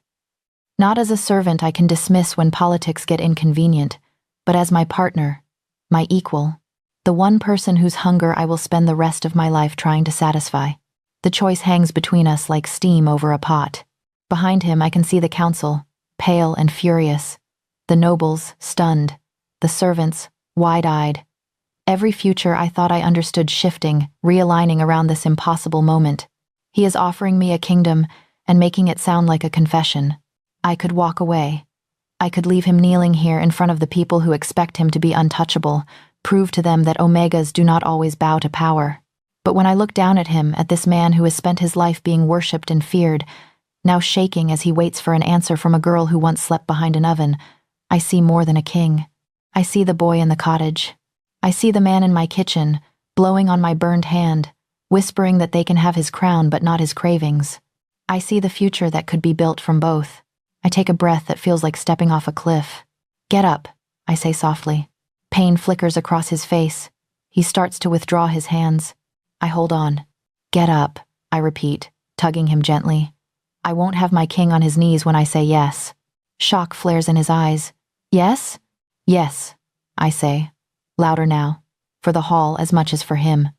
[SPEAKER 1] Not as a servant I can dismiss when politics get inconvenient, but as my partner, my equal, the one person whose hunger I will spend the rest of my life trying to satisfy." The choice hangs between us like steam over a pot. Behind him I can see the council, pale and furious, the nobles, stunned, the servants, wide-eyed. Every future I thought I understood shifting, realigning around this impossible moment. He is offering me a kingdom and making it sound like a confession. I could walk away. I could leave him kneeling here in front of the people who expect him to be untouchable, prove to them that Omegas do not always bow to power. But when I look down at him, at this man who has spent his life being worshipped and feared, now shaking as he waits for an answer from a girl who once slept behind an oven, I see more than a king. I see the boy in the cottage. I see the man in my kitchen, blowing on my burned hand, whispering that they can have his crown but not his cravings. I see the future that could be built from both. I take a breath that feels like stepping off a cliff. Get up, I say softly. Pain flickers across his face. He starts to withdraw his hands. I hold on. Get up, I repeat, tugging him gently. I won't have my king on his knees when I say yes. Shock flares in his eyes. Yes? Yes, I say, louder now, for the hall as much as for him.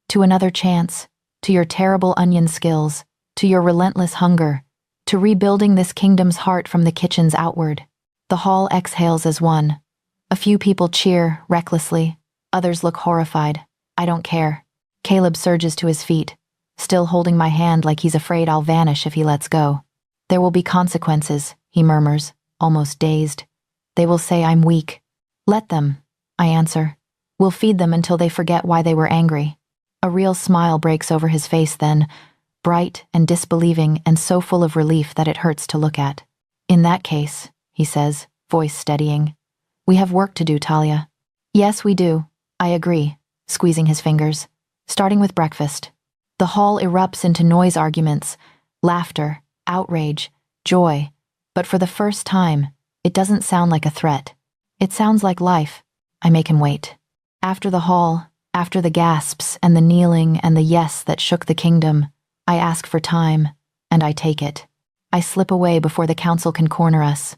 [SPEAKER 1] To another chance, to your terrible onion skills, to your relentless hunger, to rebuilding this kingdom's heart from the kitchens outward. The hall exhales as one. A few people cheer, recklessly. Others look horrified. I don't care. Caleb surges to his feet, still holding my hand like he's afraid I'll vanish if he lets go. There will be consequences, he murmurs, almost dazed. They will say I'm weak. Let them, I answer. We'll feed them until they forget why they were angry. A real smile breaks over his face then, bright and disbelieving and so full of relief that it hurts to look at. In that case, he says, voice steadying, we have work to do, Talia. Yes, we do, I agree, squeezing his fingers. Starting with breakfast. The hall erupts into noise arguments, laughter, outrage, joy, but for the first time, it doesn't sound like a threat. It sounds like life. I make him wait. After the hall, after the gasps and the kneeling and the yes that shook the kingdom, I ask for time, and I take it. I slip away before the council can corner us,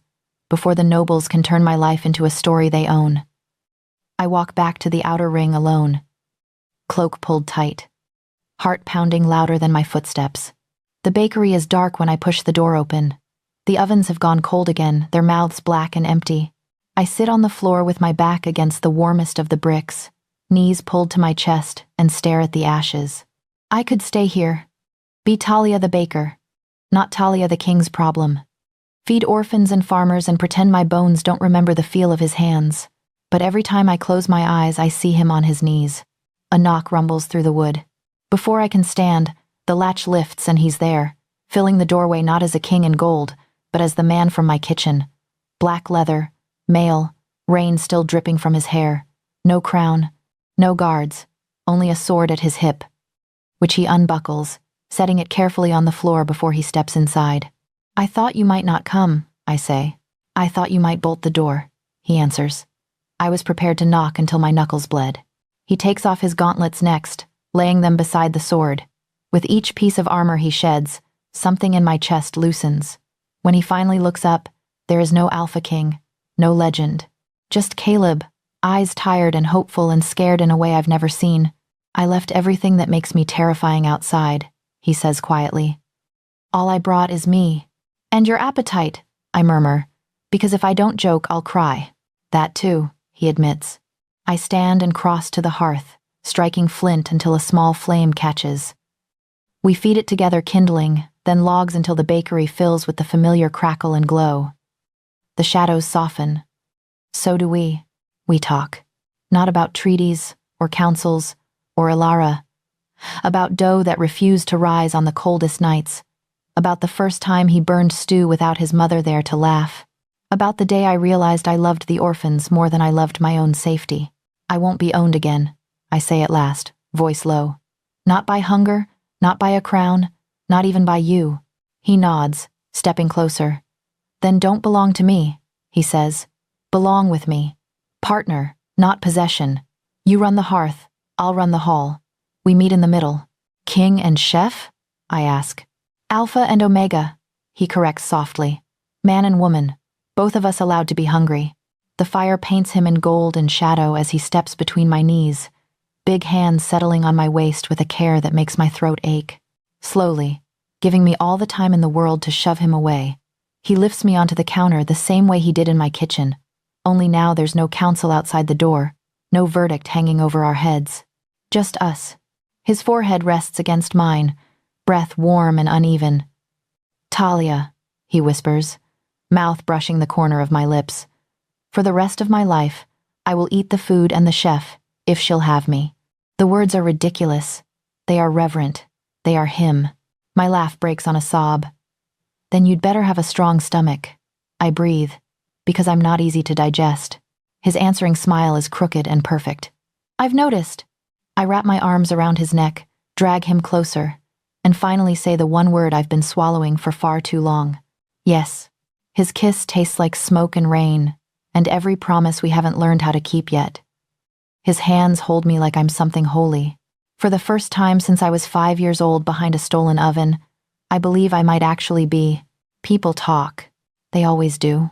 [SPEAKER 1] before the nobles can turn my life into a story they own. I walk back to the outer ring alone, cloak pulled tight, heart pounding louder than my footsteps. The bakery is dark when I push the door open. The ovens have gone cold again, their mouths black and empty. I sit on the floor with my back against the warmest of the bricks, knees pulled to my chest, and stare at the ashes. I could stay here. Be Talia the baker, not Talia the king's problem. Feed orphans and farmers and pretend my bones don't remember the feel of his hands. But every time I close my eyes, I see him on his knees. A knock rumbles through the wood. Before I can stand, the latch lifts and he's there, filling the doorway not as a king in gold, but as the man from my kitchen. Black leather, male, rain still dripping from his hair. No crown, no guards, only a sword at his hip, which he unbuckles, setting it carefully on the floor before he steps inside. I thought you might not come, I say. I thought you might bolt the door, he answers. I was prepared to knock until my knuckles bled. He takes off his gauntlets next, laying them beside the sword. With each piece of armor he sheds, something in my chest loosens. When he finally looks up, there is no Alpha King, no legend. Just Caleb, eyes tired and hopeful and scared in a way I've never seen. I left everything that makes me terrifying outside, he says quietly. All I brought is me. And your appetite, I murmur, because if I don't joke, I'll cry. That too, he admits. I stand and cross to the hearth, striking flint until a small flame catches. We feed it together, kindling, then logs until the bakery fills with the familiar crackle and glow. The shadows soften. So do we. We talk. Not about treaties, or councils, or Ilara. About dough that refused to rise on the coldest nights. About the first time he burned stew without his mother there to laugh. About the day I realized I loved the orphans more than I loved my own safety. I won't be owned again, I say at last, voice low. Not by hunger, not by a crown, not even by you. He nods, stepping closer. Then don't belong to me, he says. Belong with me. Partner, not possession. You run the hearth, I'll run the hall. We meet in the middle. King and chef? I ask. Alpha and Omega, he corrects softly. Man and woman, both of us allowed to be hungry. The fire paints him in gold and shadow as he steps between my knees, big hands settling on my waist with a care that makes my throat ache. Slowly, giving me all the time in the world to shove him away, he lifts me onto the counter the same way he did in my kitchen, only now there's no council outside the door, no verdict hanging over our heads. Just us. His forehead rests against mine, breath warm and uneven. Talia, he whispers, mouth brushing the corner of my lips. For the rest of my life, I will eat the food and the chef, if she'll have me. The words are ridiculous. They are reverent. They are him. My laugh breaks on a sob. Then you'd better have a strong stomach. I breathe, because I'm not easy to digest. His answering smile is crooked and perfect. I've noticed. I wrap my arms around his neck, drag him closer, and finally say the one word I've been swallowing for far too long. Yes. His kiss tastes like smoke and rain, and every promise we haven't learned how to keep yet. His hands hold me like I'm something holy. For the first time since I was 5 years old behind a stolen oven, I believe I might actually be. People talk. They always do.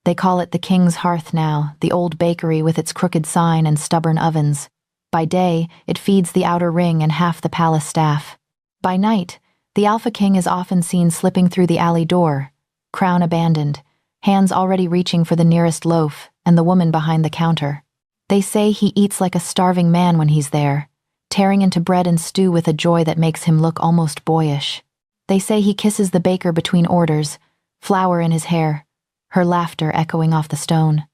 [SPEAKER 1] They call it the King's Hearth now, the old bakery with its crooked sign and stubborn ovens. By day, it feeds the outer ring and half the palace staff. By night, the Alpha King is often seen slipping through the alley door, crown abandoned, hands already reaching for the nearest loaf, and the woman behind the counter. They say he eats like a starving man when he's there, tearing into bread and stew with a joy that makes him look almost boyish. They say he kisses the baker between orders, flour in his hair, her laughter echoing off the stone.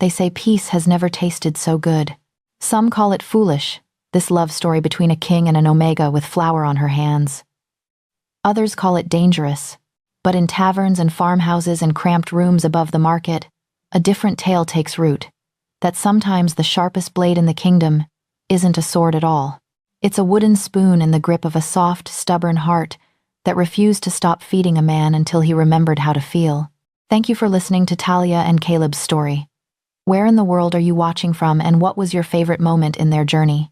[SPEAKER 1] They say peace has never tasted so good. Some call it foolish, this love story between a king and an omega with flour on her hands. Others call it dangerous, but in taverns and farmhouses and cramped rooms above the market, a different tale takes root, that sometimes the sharpest blade in the kingdom isn't a sword at all. It's a wooden spoon in the grip of a soft, stubborn heart that refused to stop feeding a man until he remembered how to feel. Thank you for listening to Talia and Caleb's story. Where in the world are you watching from, and what was your favorite moment in their journey?